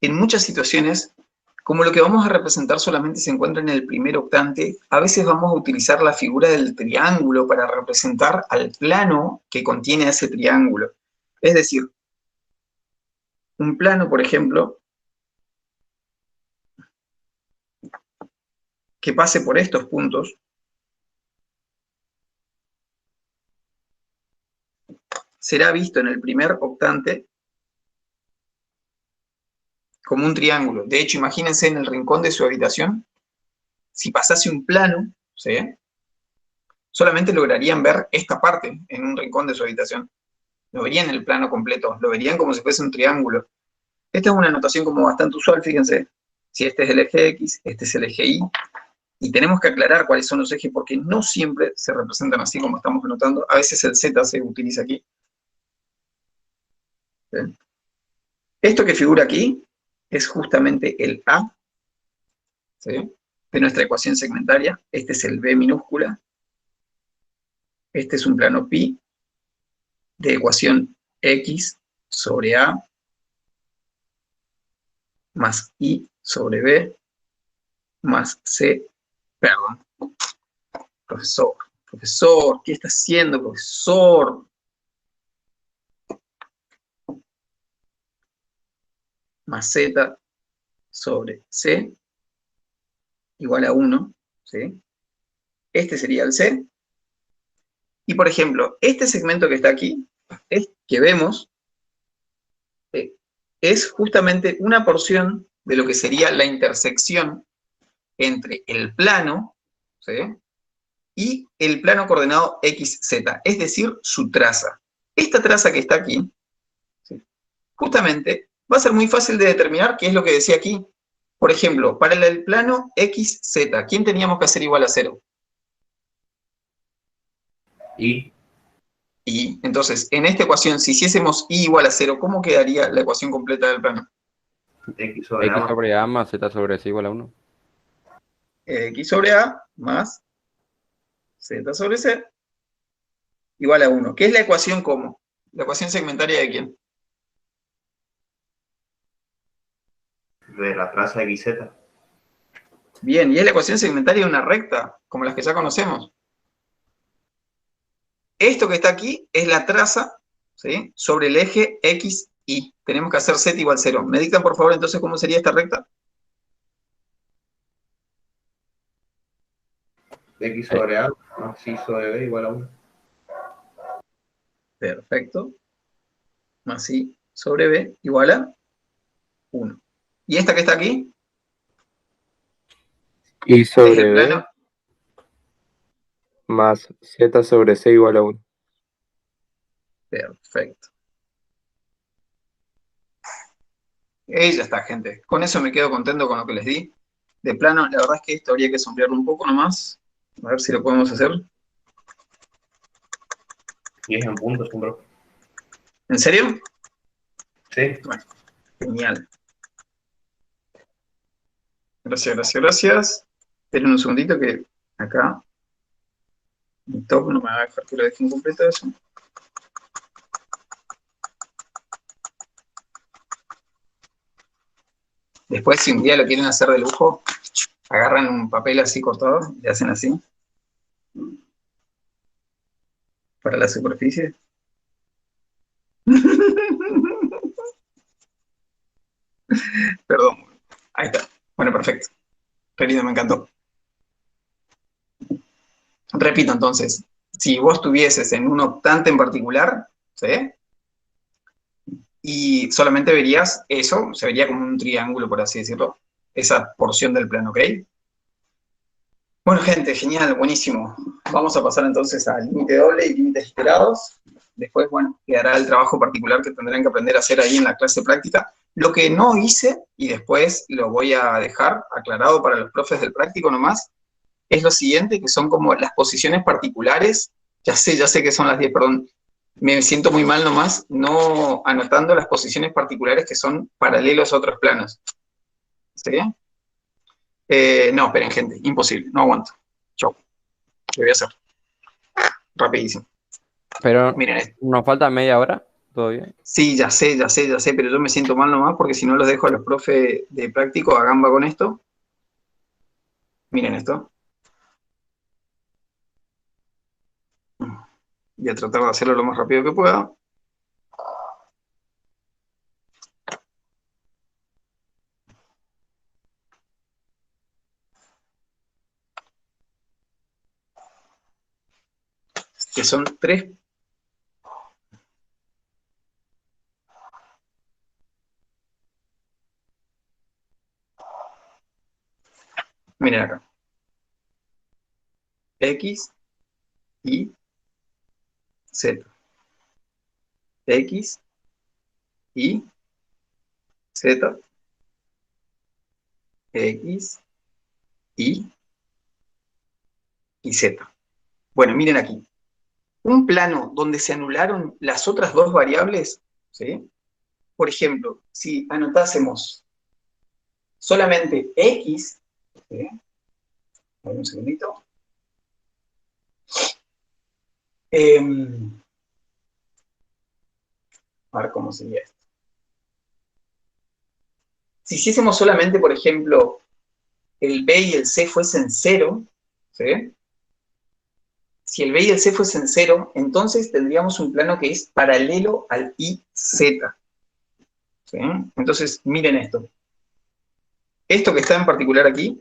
En muchas situaciones, como lo que vamos a representar solamente se encuentra en el primer octante, a veces vamos a utilizar la figura del triángulo para representar al plano que contiene ese triángulo. Es decir, un plano, por ejemplo, que pase por estos puntos, será visto en el primer octante como un triángulo. De hecho, imagínense en el rincón de su habitación, si pasase un plano, ¿sí? Solamente lograrían ver esta parte en un rincón de su habitación. Lo verían en el plano completo, lo verían como si fuese un triángulo. Esta es una notación como bastante usual, fíjense. Si este es el eje X, este es el eje Y, y tenemos que aclarar cuáles son los ejes porque no siempre se representan así como estamos anotando. A veces el Z se utiliza aquí. ¿Sí? Esto que figura aquí es justamente el A, ¿sí? De nuestra ecuación segmentaria. Este es el B minúscula. Este es un plano pi de ecuación X sobre A más I sobre B más C, perdón, profesor, ¿qué está haciendo, profesor? más Z sobre C igual a 1, ¿sí? Este sería el C. Y por ejemplo, este segmento que está aquí, que vemos, es justamente una porción de lo que sería la intersección entre el plano, ¿sí? Y el plano coordenado XZ, es decir, su traza. Esta traza que está aquí, ¿sí? Justamente va a ser muy fácil de determinar qué es lo que decía aquí. Por ejemplo, para el plano XZ, ¿quién teníamos que hacer igual a 0? Y Y entonces, en esta ecuación, si hiciésemos y igual a 0, ¿cómo quedaría la ecuación completa del plano? X sobre X A. sobre A más Z sobre C igual a 1. X sobre A más Z sobre C igual a 1. ¿Qué es la ecuación cómo? ¿La ecuación segmentaria de quién? De la traza XZ. Bien, y es la ecuación segmentaria de una recta, como las que ya conocemos. Esto que está aquí es la traza, ¿sí?, sobre el eje X, Y. Tenemos que hacer Z igual 0. ¿Me dictan, por favor, entonces cómo sería esta recta? X sobre A más Y sobre B igual a 1. Perfecto. Más Y sobre B igual a 1. ¿Y esta que está aquí? Y Es sobre el B plano. más Z sobre C igual a 1. Perfecto. Ya está, gente. Con eso me quedo contento con lo que les di. De plano, la verdad es que esto habría que sombrearlo un poco nomás. A ver si lo podemos hacer. Y es en puntos, bro. ¿En serio? Sí. Bueno, genial. Gracias, gracias, gracias. Esperen un segundito que acá mi top no me va a dejar que lo deje incompleto eso. Después, si un día lo quieren hacer de lujo, agarran un papel así cortado y hacen así para la superficie. Perdón. Ahí está. Bueno, perfecto. Querido, me encantó. Repito entonces, si vos tuvieses en un octante en particular, ¿sí?, y solamente verías eso, se vería como un triángulo, por así decirlo, esa porción del plano, ¿ok? Bueno, gente, genial, buenísimo. Vamos a pasar entonces al límite doble y límites iterados. Después, bueno, quedará el trabajo particular que tendrán que aprender a hacer ahí en la clase práctica. Lo que no hice, y después lo voy a dejar aclarado para los profes del práctico nomás, es lo siguiente, que son como las posiciones particulares. Ya sé que son las 10, perdón. Me siento muy mal nomás, no anotando las posiciones particulares que son paralelos a otros planos. ¿Está bien? No, esperen, gente, imposible, no aguanto. Chau. Lo voy a hacer. Rapidísimo. Pero Miren esto. nos falta media hora todavía. Sí, ya sé, pero yo me siento mal nomás porque si no los dejo a los profes de práctico a gamba con esto. Miren esto. Voy a tratar de hacerlo lo más rápido que pueda. Que son 3. Miren acá. X, Y, Z. X, Y, Z. X, Y Z. Bueno, miren aquí. Un plano donde se anularon las otras dos variables, ¿sí? Por ejemplo, si anotásemos solamente X, ¿sí? Un segundito. A ver cómo sería esto. Si hiciésemos solamente, por ejemplo, el B y el C fuesen 0, ¿sí? Si el B y el C fuesen 0, entonces tendríamos un plano que es paralelo al IZ. ¿Sí? ¿Sí? Entonces, miren esto. Esto que está en particular aquí,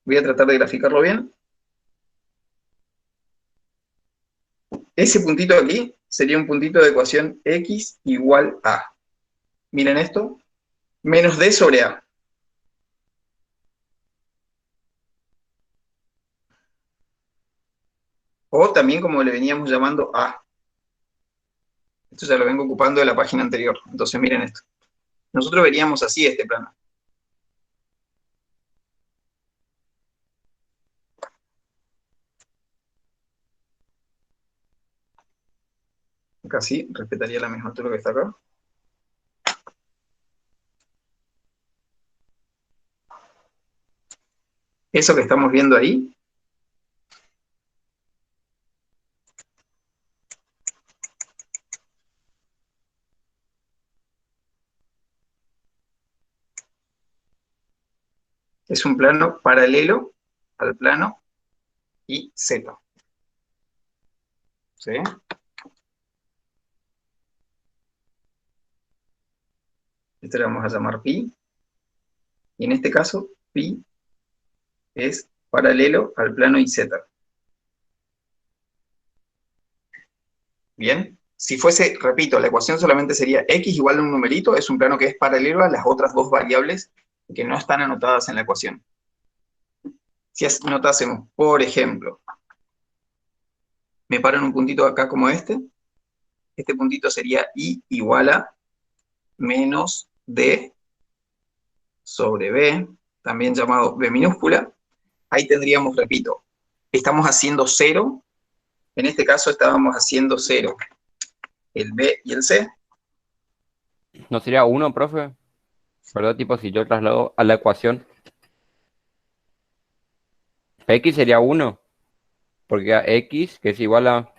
voy a tratar de graficarlo bien. Ese puntito aquí sería un puntito de ecuación x igual a. Miren esto. Menos d sobre a. O también como le veníamos llamando a. Esto ya lo vengo ocupando de la página anterior. Entonces miren esto. Nosotros veríamos así este plano. Acá sí, respetaría la misma altura que está acá. Eso que estamos viendo ahí es un plano paralelo al plano IZ. ¿Sí? Este le vamos a llamar pi. Y en este caso, pi es paralelo al plano IZ. Bien. Si fuese, repito, la ecuación solamente sería x igual a un numerito, es un plano que es paralelo a las otras dos variables que no están anotadas en la ecuación. Si notásemos, por ejemplo, me paro en un puntito acá como este puntito sería i igual a menos d sobre b, también llamado b minúscula. Ahí tendríamos, repito, estamos haciendo 0, en este caso estábamos haciendo 0, el b y el c. ¿No sería 1, profe? ¿Verdad? Tipo, si yo traslado a la ecuación, x sería 1, porque a x, que es igual a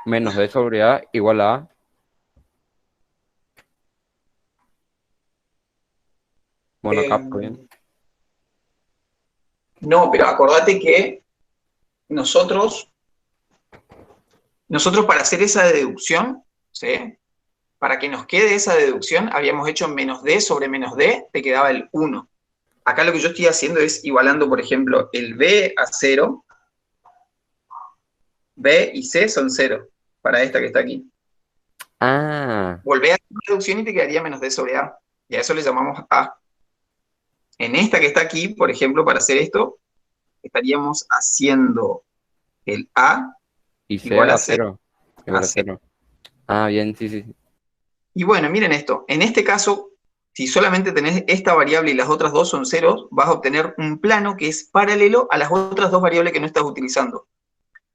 menos d sobre a, igual a. Bueno, acá, bien. No, pero acordate que nosotros para hacer esa deducción, ¿sí? Para que nos quede esa deducción, habíamos hecho menos d sobre menos d, te quedaba el 1. Acá lo que yo estoy haciendo es igualando, por ejemplo, el b a 0, b y c son 0, para esta que está aquí. Ah, Volvé a hacer la reducción y te quedaría menos d sobre a. Y a eso le llamamos a. En esta que está aquí, por ejemplo, para hacer esto, estaríamos haciendo el a y c igual a a c 0. a Igual a c. 0. Ah, bien, sí, sí. Y bueno, miren esto. En este caso, si solamente tenés esta variable y las otras dos son ceros, vas a obtener un plano que es paralelo a las otras dos variables que no estás utilizando.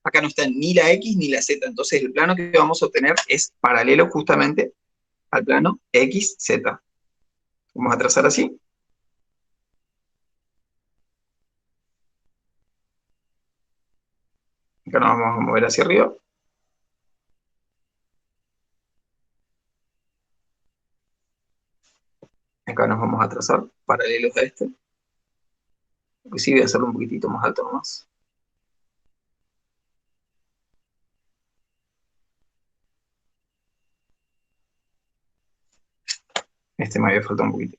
Acá no están ni la x ni la z. Entonces el plano que vamos a obtener es paralelo justamente al plano xz. Vamos a trazar así. Acá nos vamos a mover hacia arriba. Acá nos vamos a trazar paralelos a este. Inclusive voy a hacerlo un poquitito más alto nomás. Este me había faltado un poquito.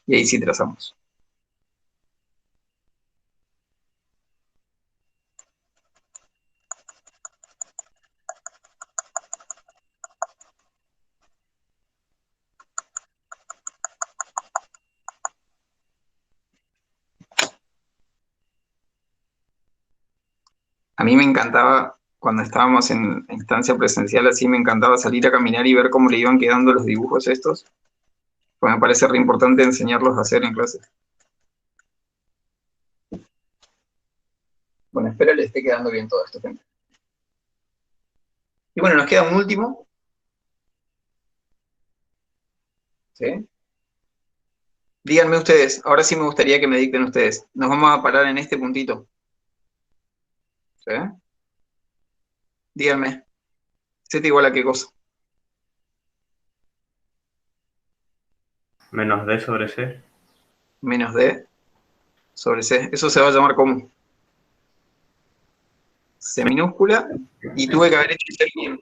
Y ahí sí trazamos. A mí me encantaba, cuando estábamos en instancia presencial así, me encantaba salir a caminar y ver cómo le iban quedando los dibujos estos. Pues me parece re importante enseñarlos a hacer en clase. Bueno, espero le esté quedando bien todo esto, gente. Y bueno, nos queda un último. ¿Sí? Díganme ustedes, ahora sí me gustaría que me dicten ustedes. Nos vamos a parar en este puntito. ¿Sí? Díganme. ¿Z igual a qué cosa? Menos D sobre C. Menos D sobre C. Eso se va a llamar como C minúscula. Y tuve que haber hecho esta línea.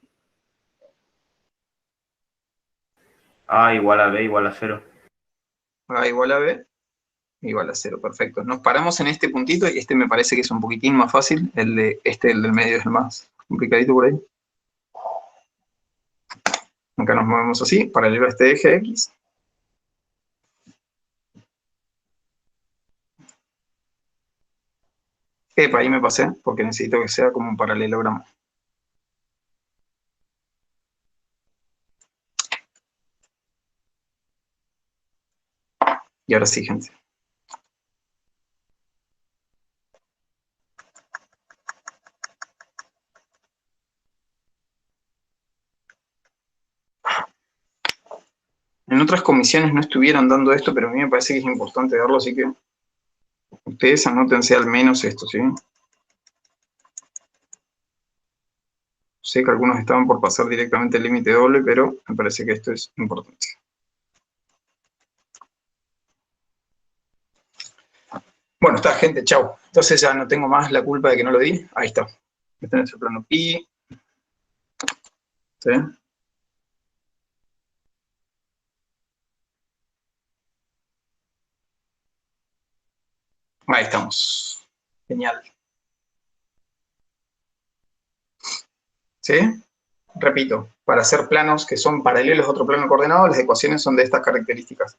A igual a B igual a 0. A igual a B igual a 0, perfecto. Nos paramos en este puntito y este me parece que es un poquitín más fácil, el del medio es el más complicadito por ahí. Acá nos movemos así, paralelo a este eje X. Epa, ahí me pasé, porque necesito que sea como un paralelogramo. Y ahora sí, gente. En otras comisiones no estuvieron dando esto, pero a mí me parece que es importante darlo, así que ustedes anótense al menos esto, ¿sí? Sé que algunos estaban por pasar directamente el límite doble, pero me parece que esto es importante. Bueno, está, gente, chau. Entonces ya no tengo más la culpa de que no lo di. Ahí está. Este es el plano pi. ¿Sí? Ahí estamos. Genial. ¿Sí? Repito, para hacer planos que son paralelos a otro plano coordenado, las ecuaciones son de estas características.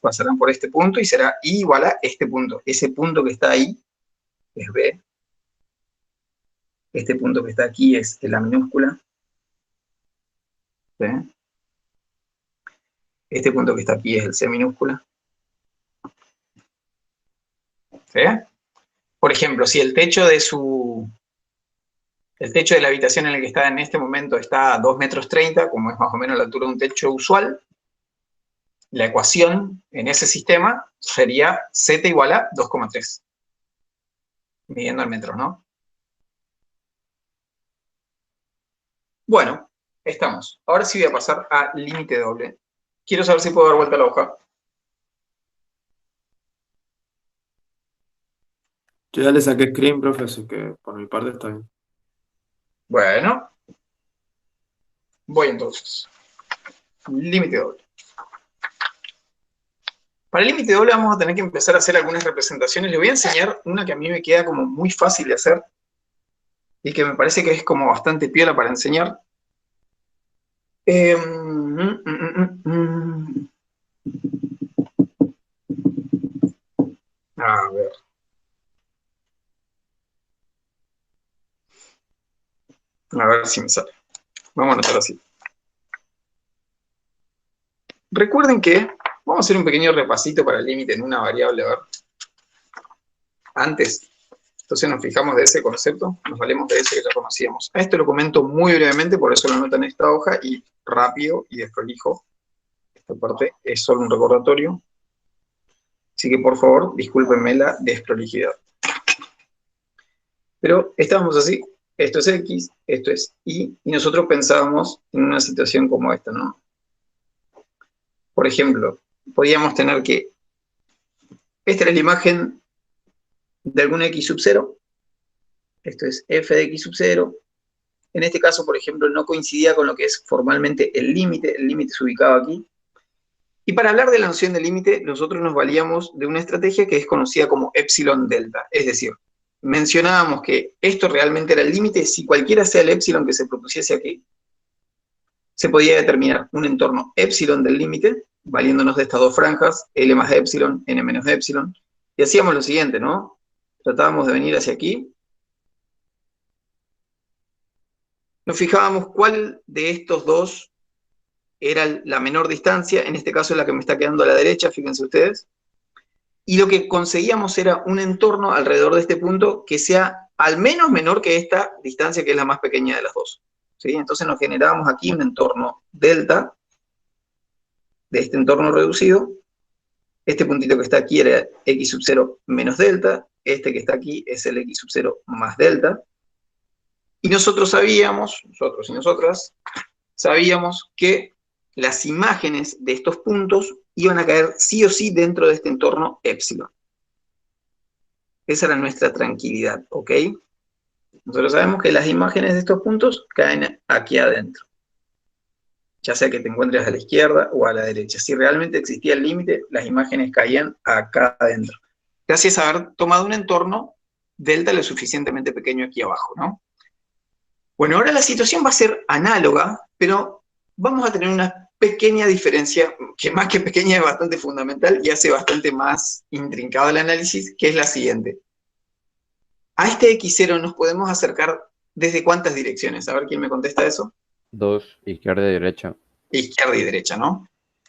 Pasarán por este punto y será I igual a este punto. Ese punto que está ahí es B. Este punto que está aquí es la minúscula. ¿Sí? Este punto que está aquí es el C minúscula. ¿Sí? Por ejemplo, si el techo de la habitación en la que está en este momento está a 2,30 metros, como es más o menos la altura de un techo usual, la ecuación en ese sistema sería Z igual a 2,3. Midiendo en metros, ¿no? Bueno, estamos. Ahora sí voy a pasar a límite doble. Quiero saber si puedo dar vuelta a la hoja. Yo ya le saqué screen, profe, así que por mi parte está bien. Bueno. Voy entonces. Límite doble. Para el límite doble vamos a tener que empezar a hacer algunas representaciones. Les voy a enseñar una que a mí me queda como muy fácil de hacer y que me parece que es como bastante piola para enseñar. A ver. A ver si me sale. Vamos a anotar así. Recuerden que vamos a hacer un pequeño repasito para el límite en una variable. A ver. Antes, entonces nos fijamos de ese concepto, nos valemos de ese que ya conocíamos. A esto lo comento muy brevemente, por eso lo anotan en esta hoja, y rápido y desprolijo. Esta parte es solo un recordatorio. Así que, por favor, discúlpenme la desprolijidad. Pero estábamos así. Esto es X, esto es Y, y nosotros pensábamos en una situación como esta, ¿no? Por ejemplo, podíamos tener que... Esta era la imagen de algún X sub 0. Esto es f de X sub 0. En este caso, por ejemplo, no coincidía con lo que es formalmente el límite. El límite se ubicaba aquí. Y para hablar de la noción de límite, nosotros nos valíamos de una estrategia que es conocida como epsilon delta. Es decir, mencionábamos que esto realmente era el límite si cualquiera sea el epsilon que se propusiese aquí. Se podía determinar un entorno epsilon del límite, valiéndonos de estas dos franjas, L más de epsilon, N menos de epsilon. Y hacíamos lo siguiente, ¿no? Tratábamos de venir hacia aquí. Nos fijábamos cuál de estos dos era la menor distancia, en este caso es la que me está quedando a la derecha, fíjense ustedes. Y lo que conseguíamos era un entorno alrededor de este punto que sea al menos menor que esta distancia, que es la más pequeña de las dos. ¿Sí? Entonces nos generábamos aquí un entorno delta, de este entorno reducido. Este puntito que está aquí era x sub 0 menos delta, este que está aquí es el x sub 0 más delta. Y nosotros sabíamos, nosotros y nosotras, sabíamos que las imágenes de estos puntos iban a caer sí o sí dentro de este entorno epsilon. Esa era nuestra tranquilidad, ¿ok? Nosotros sabemos que las imágenes de estos puntos caen aquí adentro. ya sea que te encuentres a la izquierda o a la derecha. Si realmente existía el límite, las imágenes caían acá adentro. Gracias a haber tomado un entorno delta lo suficientemente pequeño aquí abajo, ¿no? Bueno, ahora la situación va a ser análoga, pero vamos a tener una pequeña diferencia, que más que pequeña es bastante fundamental y hace bastante más intrincado el análisis, que es la siguiente. A este X0 nos podemos acercar ¿desde cuántas direcciones? A ver quién me contesta eso. 2, izquierda y derecha. Izquierda y derecha, ¿no?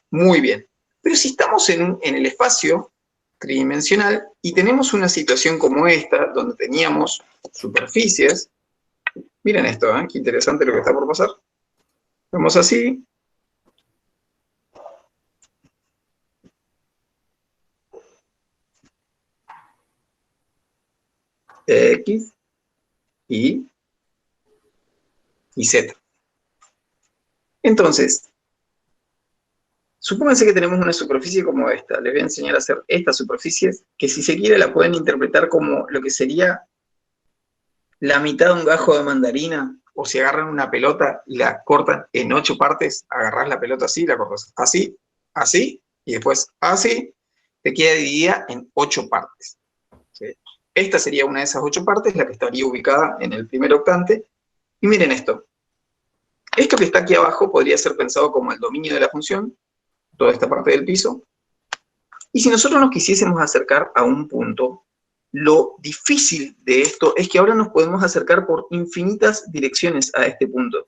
Muy bien. Pero si estamos en el espacio tridimensional y tenemos una situación como esta, donde teníamos superficies, miren esto, ¿eh? Qué interesante lo que está por pasar. Vemos así. X, Y y Z. Entonces, supónganse que tenemos una superficie como esta. Les voy a enseñar a hacer estas superficies, que si se quiere la pueden interpretar como lo que sería la mitad de un gajo de mandarina, o si agarran una pelota y la cortan en 8 partes, agarrás la pelota así, la cortas así, así, y después así, te queda dividida en 8 partes. ¿Sí? Esta sería una de esas 8 partes, la que estaría ubicada en el primer octante. Y miren esto. Esto que está aquí abajo podría ser pensado como el dominio de la función, toda esta parte del piso. Y si nosotros nos quisiésemos acercar a un punto, lo difícil de esto es que ahora nos podemos acercar por infinitas direcciones a este punto.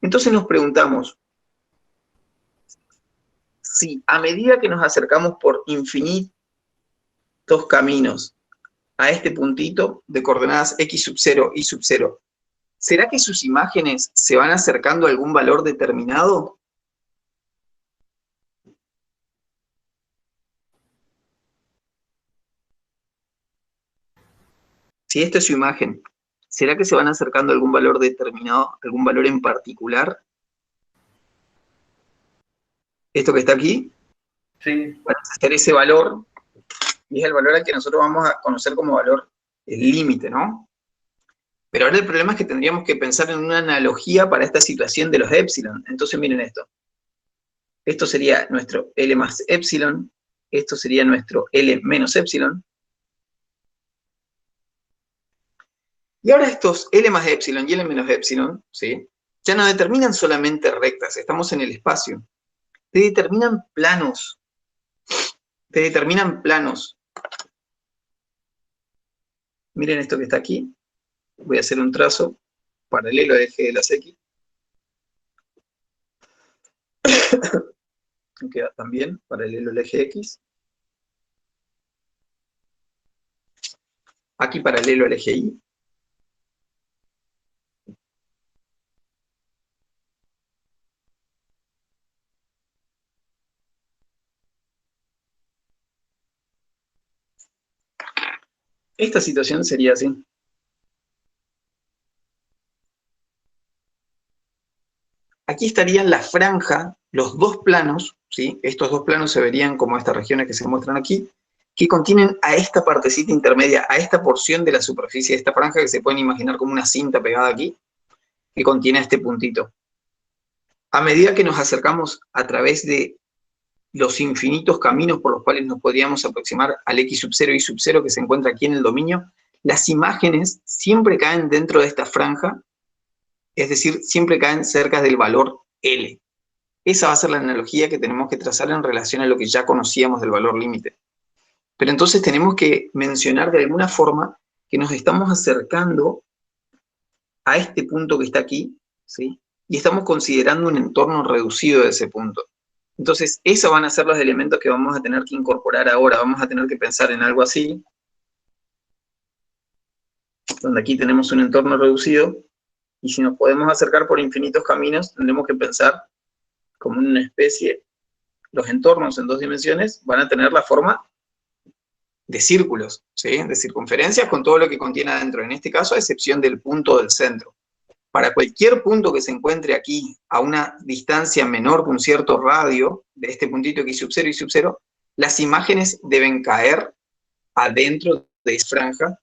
Entonces nos preguntamos, si a medida que nos acercamos por infinitos caminos a este puntito de coordenadas x sub 0, y sub 0, ¿será que sus imágenes se van acercando a algún valor determinado? Si esta es su imagen, ¿será que se van acercando a algún valor determinado, algún valor en particular? Esto que está aquí, Sí. va a ser ese valor, y es el valor al que nosotros vamos a conocer como valor el límite, ¿no? Pero ahora el problema es que tendríamos que pensar en una analogía para esta situación de los épsilon. Entonces miren esto. Esto sería nuestro L más épsilon, esto sería nuestro L menos épsilon. Y ahora estos L más épsilon y L menos épsilon, ¿sí?, ya no determinan solamente rectas, estamos en el espacio. Te determinan planos. Te determinan planos. Miren esto que está aquí. Voy a hacer un trazo paralelo al eje de las X. Queda también paralelo al eje X. Aquí paralelo al eje Y. Esta situación sería así. Aquí estarían la franja, los dos planos, ¿sí? Estos dos planos se verían como estas regiones que se muestran aquí, que contienen a esta partecita intermedia, a esta porción de la superficie de esta franja, que se pueden imaginar como una cinta pegada aquí, que contiene a este puntito. A medida que nos acercamos a través de los infinitos caminos por los cuales nos podríamos aproximar al X sub 0 y sub 0 que se encuentra aquí en el dominio, las imágenes siempre caen dentro de esta franja, es decir, siempre caen cerca del valor L. Esa va a ser la analogía que tenemos que trazar en relación a lo que ya conocíamos del valor límite. Pero entonces tenemos que mencionar de alguna forma que nos estamos acercando a este punto que está aquí, ¿sí?, y estamos considerando un entorno reducido de ese punto. Entonces, esos van a ser los elementos que vamos a tener que incorporar ahora. Vamos a tener que pensar en algo así, donde aquí tenemos un entorno reducido, y si nos podemos acercar por infinitos caminos, tendremos que pensar como una especie, los entornos en 2 dimensiones van a tener la forma de círculos, ¿sí?, de circunferencias con todo lo que contiene adentro, en este caso a excepción del punto del centro. Para cualquier punto que se encuentre aquí a una distancia menor que un cierto radio, de este puntito X sub 0 y sub 0, las imágenes deben caer adentro de esa franja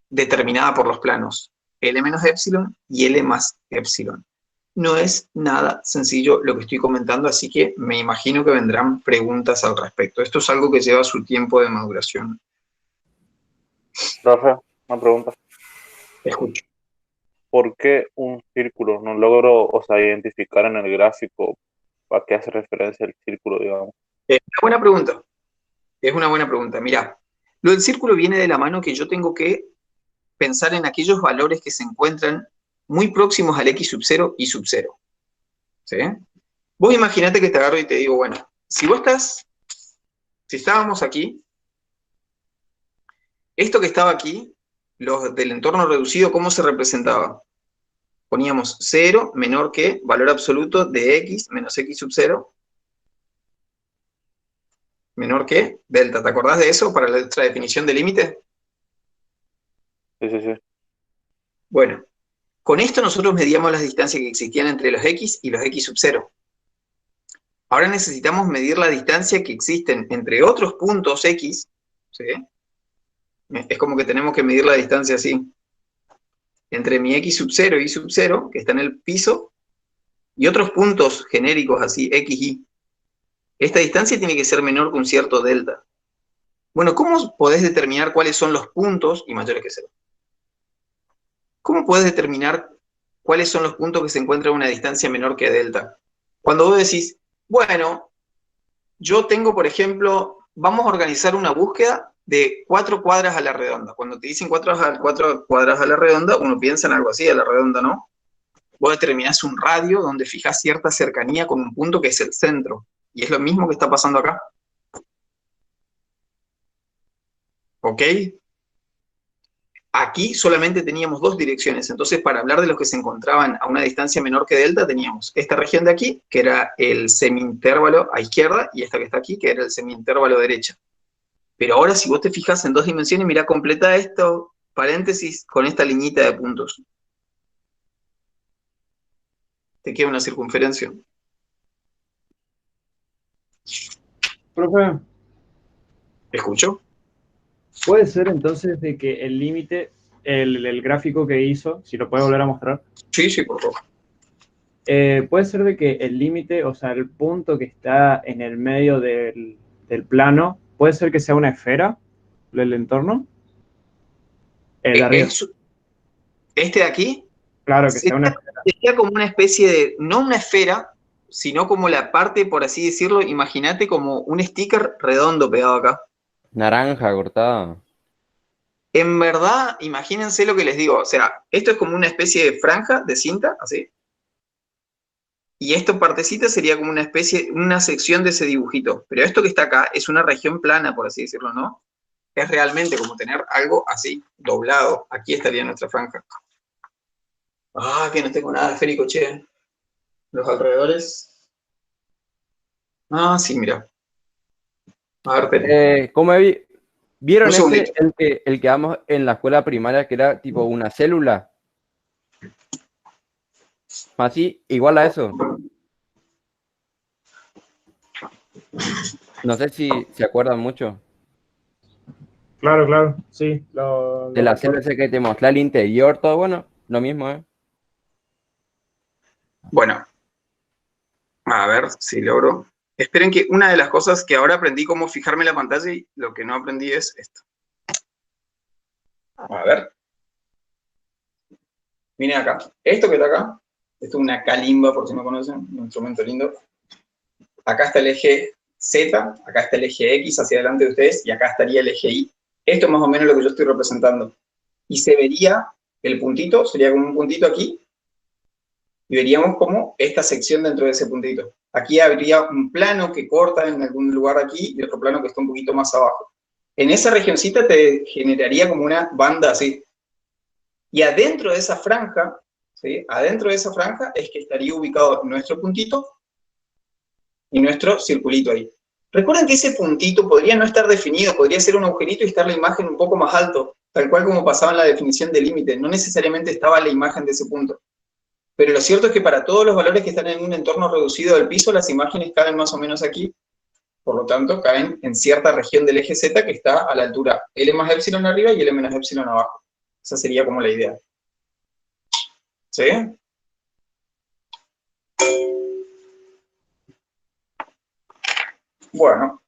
determinada por los planos. L menos epsilon y L más epsilon. No es nada sencillo lo que estoy comentando, así que me imagino que vendrán preguntas al respecto. Esto es algo que lleva su tiempo de maduración. Profe, una pregunta. Escucho. ¿Por qué un círculo? No logro, o sea, identificar en el gráfico a qué hace referencia el círculo, digamos. Es una buena pregunta. Es una buena pregunta. Mirá, lo del círculo viene de la mano que yo tengo que pensar en aquellos valores que se encuentran muy próximos al x sub 0 y sub 0. ¿Sí? Vos imaginate que te agarro y te digo, bueno, si estábamos aquí, esto que estaba aquí, los del entorno reducido, ¿cómo se representaba? Poníamos 0 menor que valor absoluto de x menos x sub 0 menor que delta. ¿Te acordás de eso para nuestra definición de límite? Sí, sí, sí. Bueno, con esto nosotros medíamos las distancias que existían entre los x y los x sub 0. Ahora necesitamos medir la distancia que existen entre otros puntos x, ¿sí? Es como que tenemos que medir la distancia así, entre mi x sub 0 y y sub 0, que está en el piso, y otros puntos genéricos así, x, y. Esta distancia tiene que ser menor que un cierto delta. Bueno, ¿cómo podés determinar cuáles son los puntos y mayores que 0? ¿Cómo podés determinar cuáles son los puntos que se encuentran a una distancia menor que delta? Cuando vos decís, bueno, yo tengo, por ejemplo, vamos a organizar una búsqueda de 4 cuadras a la redonda. Cuando te dicen 4 cuadras a la redonda, uno piensa en algo así, a la redonda, ¿no? Vos determinás un radio donde fijás cierta cercanía con un punto que es el centro. Y es lo mismo que está pasando acá. ¿Ok? Aquí solamente teníamos dos direcciones, entonces para hablar de los que se encontraban a una distancia menor que delta, teníamos esta región de aquí, que era el semi-intervalo a izquierda, y esta que está aquí, que era el semi-intervalo a derecha. Pero ahora si vos te fijas en dos dimensiones, mirá, completa esto, paréntesis, con esta liñita de puntos. Te queda una circunferencia. Profe, ¿Escucho? puede ser entonces de que el límite, el gráfico que hizo, si lo puede volver a mostrar, Sí, sí, por favor. puede ser de que el límite, o sea, el punto que está en el medio del plano, puede ser que sea una esfera del entorno. El de arriba. Este de aquí, Claro, que sea una esfera. sería como una especie de, no una esfera, sino como la parte, por así decirlo, imagínate como un sticker redondo pegado acá. Naranja cortada. En verdad, imagínense lo que les digo, o sea, esto es como una especie de franja de cinta, así. Y esta partecita sería como una especie, una sección de ese dibujito. Pero esto que está acá es una región plana, por así decirlo, ¿no? Es realmente como tener algo así, doblado. Aquí estaría nuestra franja. Ah, que no tengo nada esférico, che. Los alrededores. Ah, sí, mira. A ver, espere. ¿Vieron Un segundito. el que damos en la escuela primaria, que era tipo una célula? Así, igual a eso. No sé si se acuerdan mucho. Claro, claro, sí. De la célula ese que te mostré al interior, todo bueno, lo mismo, ¿eh? Bueno, a ver si logro. Esperen que una de las cosas que ahora aprendí cómo fijarme en la pantalla y lo que no aprendí es esto. A ver. Miren acá. Esto que está acá, esto es una calimba, por si no conocen, un instrumento lindo. Acá está el eje Z, acá está el eje X hacia adelante de ustedes y acá estaría el eje Y. Esto es más o menos lo que yo estoy representando. Y se vería el puntito, sería como un puntito aquí, y veríamos como esta sección dentro de ese puntito. Aquí habría un plano que corta en algún lugar aquí y otro plano que está un poquito más abajo. En esa regioncita te generaría como una banda así. Y adentro de esa franja, ¿sí? Adentro de esa franja es que estaría ubicado nuestro puntito y nuestro circulito ahí. Recuerden que ese puntito podría no estar definido, podría ser un agujerito y estar la imagen un poco más alto, tal cual como pasaba en la definición de límite. No necesariamente estaba la imagen de ese punto. Pero lo cierto es que para todos los valores que están en un entorno reducido del piso, las imágenes caen más o menos aquí. Por lo tanto, caen en cierta región del eje Z que está a la altura L más epsilon arriba y L menos epsilon abajo. Esa sería como la idea. ¿Sí? Bueno.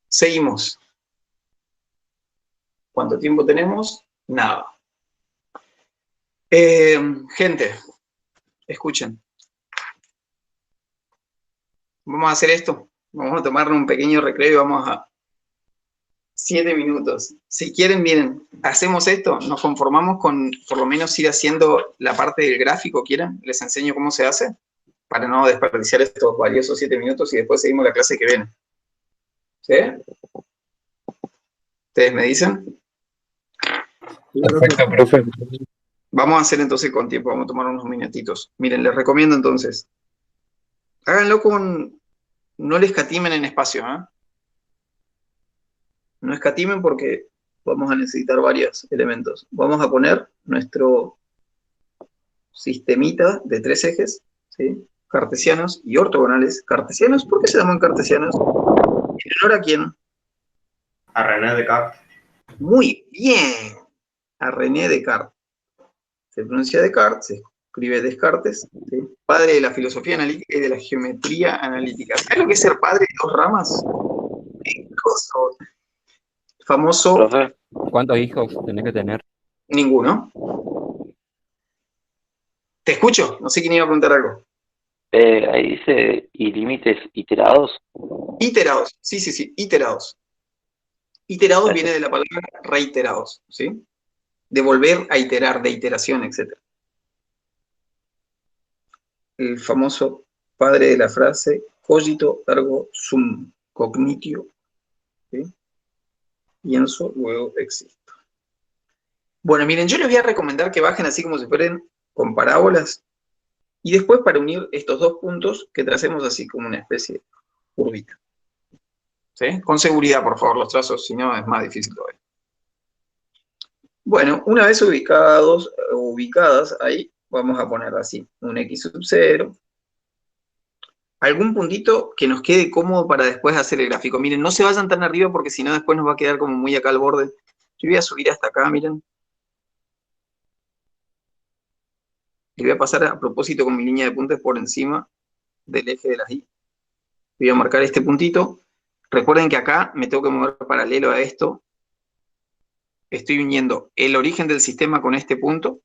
Seguimos. ¿Cuánto tiempo tenemos? Nada. Gente, escuchen. Vamos a hacer esto. Vamos a tomar un pequeño recreo y vamos a 7 minutos. Si quieren, miren, hacemos esto, nos conformamos con por lo menos ir haciendo la parte del gráfico, ¿quieren? Les enseño cómo se hace, para no desperdiciar estos valiosos 7 minutos y después seguimos la clase que viene. ¿Sí? ¿Ustedes me dicen? Perfecto, profe. Vamos a hacer entonces con tiempo, vamos a tomar unos minutitos. Miren, les recomiendo entonces, háganlo con, no les escatimen en espacio, ¿eh? No escatimen porque vamos a necesitar varios elementos. Vamos a poner nuestro sistemita de 3 ejes, ¿sí? Cartesianos y ortogonales. Cartesianos, ¿por qué se llaman cartesianos? ¿En honor a quién? A René Descartes. Muy bien, a René Descartes. Se pronuncia Descartes, se escribe Descartes, ¿sí? Padre de la filosofía analítica y de la geometría analítica. ¿Sabes lo que es ser padre de 2 ramas? Coso. Famoso. Profe, ¿Cuántos hijos tenés que tener? Ninguno. Te escucho, no sé quién iba a preguntar algo. ahí dice y límites iterados. Iterados, sí, iterados. Iterados Gracias. viene de la palabra reiterados, ¿sí? De volver a iterar, de iteración, etc. El famoso padre de la frase cogito ergo sum, cognitio, ¿sí? Pienso, luego existo. Bueno, miren, yo les voy a recomendar que bajen así como si fueran con parábolas y después para unir estos 2 puntos que tracemos así como una especie de curvita. ¿Sí? Con seguridad, por favor, los trazos, si no es más difícil todavía. Bueno, una vez ubicadas ahí, vamos a poner así, un x sub 0. Algún puntito que nos quede cómodo para después hacer el gráfico. Miren, no se vayan tan arriba porque si no después nos va a quedar como muy acá al borde. Yo voy a subir hasta acá, miren. Y voy a pasar a propósito con mi línea de puntos por encima del eje de las Y. Voy a marcar este puntito. Recuerden que acá me tengo que mover paralelo a esto. Estoy uniendo el origen del sistema con este punto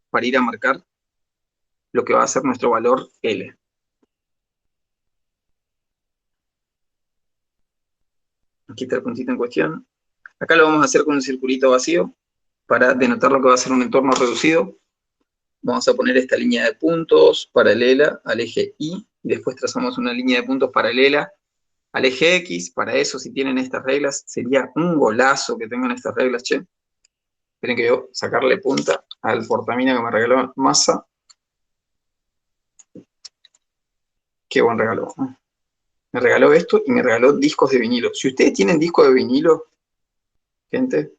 para ir a marcar lo que va a ser nuestro valor L. Aquí está el puntito en cuestión. Acá lo vamos a hacer con un circulito vacío para denotar lo que va a ser un entorno reducido. Vamos a poner esta línea de puntos paralela al eje Y, y después trazamos una línea de puntos paralela al eje X. Para eso, si tienen estas reglas, sería un golazo que tengan estas reglas, che. Tienen que yo sacarle punta al portamina que me regaló Massa. Qué buen regalo. Me regaló esto y me regaló discos de vinilo. Si ustedes tienen discos de vinilo, gente,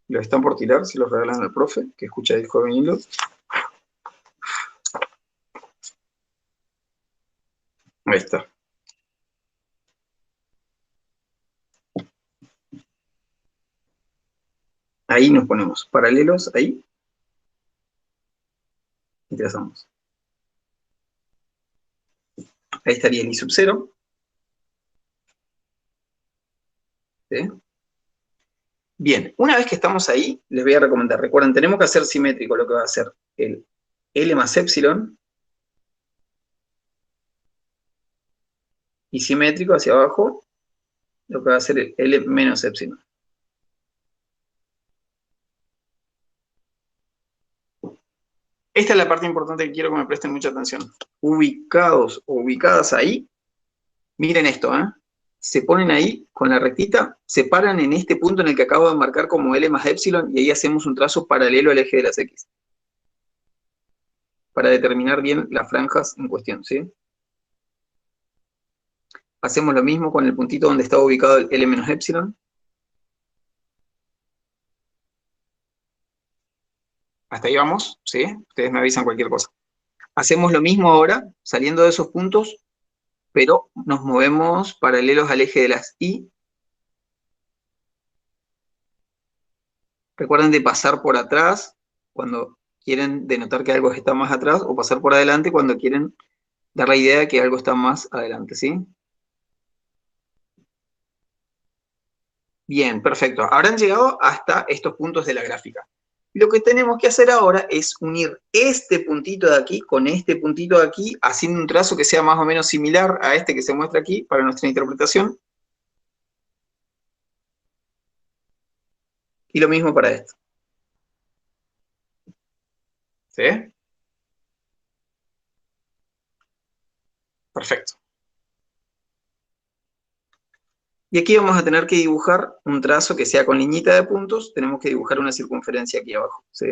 los están por tirar, si los regalan al profe, que escucha discos de vinilo. Ahí está. Ahí nos ponemos paralelos, ahí. Y trazamos. Ahí estaría el I sub 0. ¿Sí? Bien, una vez que estamos ahí, les voy a recomendar. Recuerden, tenemos que hacer simétrico lo que va a ser el L más epsilon. Y simétrico hacia abajo, lo que va a ser el L menos epsilon. Esta es la parte importante que quiero que me presten mucha atención. Ubicados o ubicadas ahí, miren esto, ¿eh? Se ponen ahí con la rectita, se paran en este punto en el que acabo de marcar como L más epsilon y ahí hacemos un trazo paralelo al eje de las X. Para determinar bien las franjas en cuestión, ¿sí? Hacemos lo mismo con el puntito donde está ubicado el L menos epsilon. Hasta ahí vamos, ¿sí? Ustedes me avisan cualquier cosa. Hacemos lo mismo ahora, saliendo de esos puntos, pero nos movemos paralelos al eje de las Y. Recuerden de pasar por atrás cuando quieren denotar que algo está más atrás, o pasar por adelante cuando quieren dar la idea de que algo está más adelante, ¿sí? Bien, perfecto. Habrán llegado hasta estos puntos de la gráfica. Lo que tenemos que hacer ahora es unir este puntito de aquí con este puntito de aquí, haciendo un trazo que sea más o menos similar a este que se muestra aquí para nuestra interpretación. Y lo mismo para esto. ¿Sí? Perfecto. Y aquí vamos a tener que dibujar un trazo que sea con liñita de puntos. Tenemos que dibujar una circunferencia aquí abajo, ¿sí?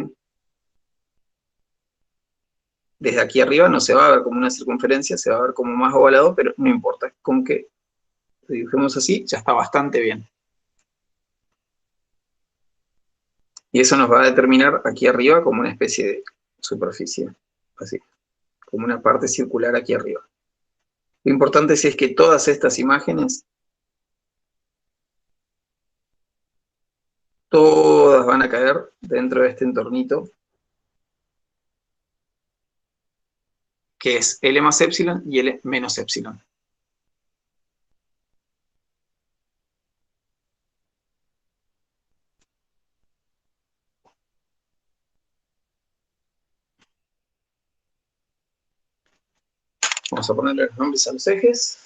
Desde aquí arriba no se va a ver como una circunferencia, se va a ver como más ovalado, pero no importa. Con que lo dibujemos así, ya está bastante bien. Y eso nos va a determinar aquí arriba como una especie de superficie, así, como una parte circular aquí arriba. Lo importante es que todas estas imágenes, todas van a caer dentro de este entornito, que es L más epsilon y L menos epsilon. Vamos a ponerle los nombres a los ejes.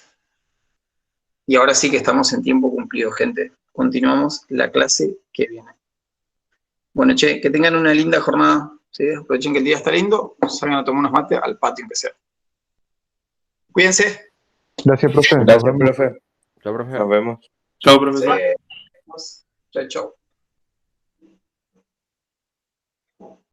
Y ahora sí que estamos en tiempo cumplido, gente. Continuamos la clase que viene. Bueno, che, que tengan una linda jornada. ¿Sí? Aprovechen que el día está lindo. Salgan a tomar unos mates al patio, aunque sea. Cuídense. Gracias, profe. Gracias, profe. Chao, profe. Nos vemos. Chao, profesor. Chao, chao.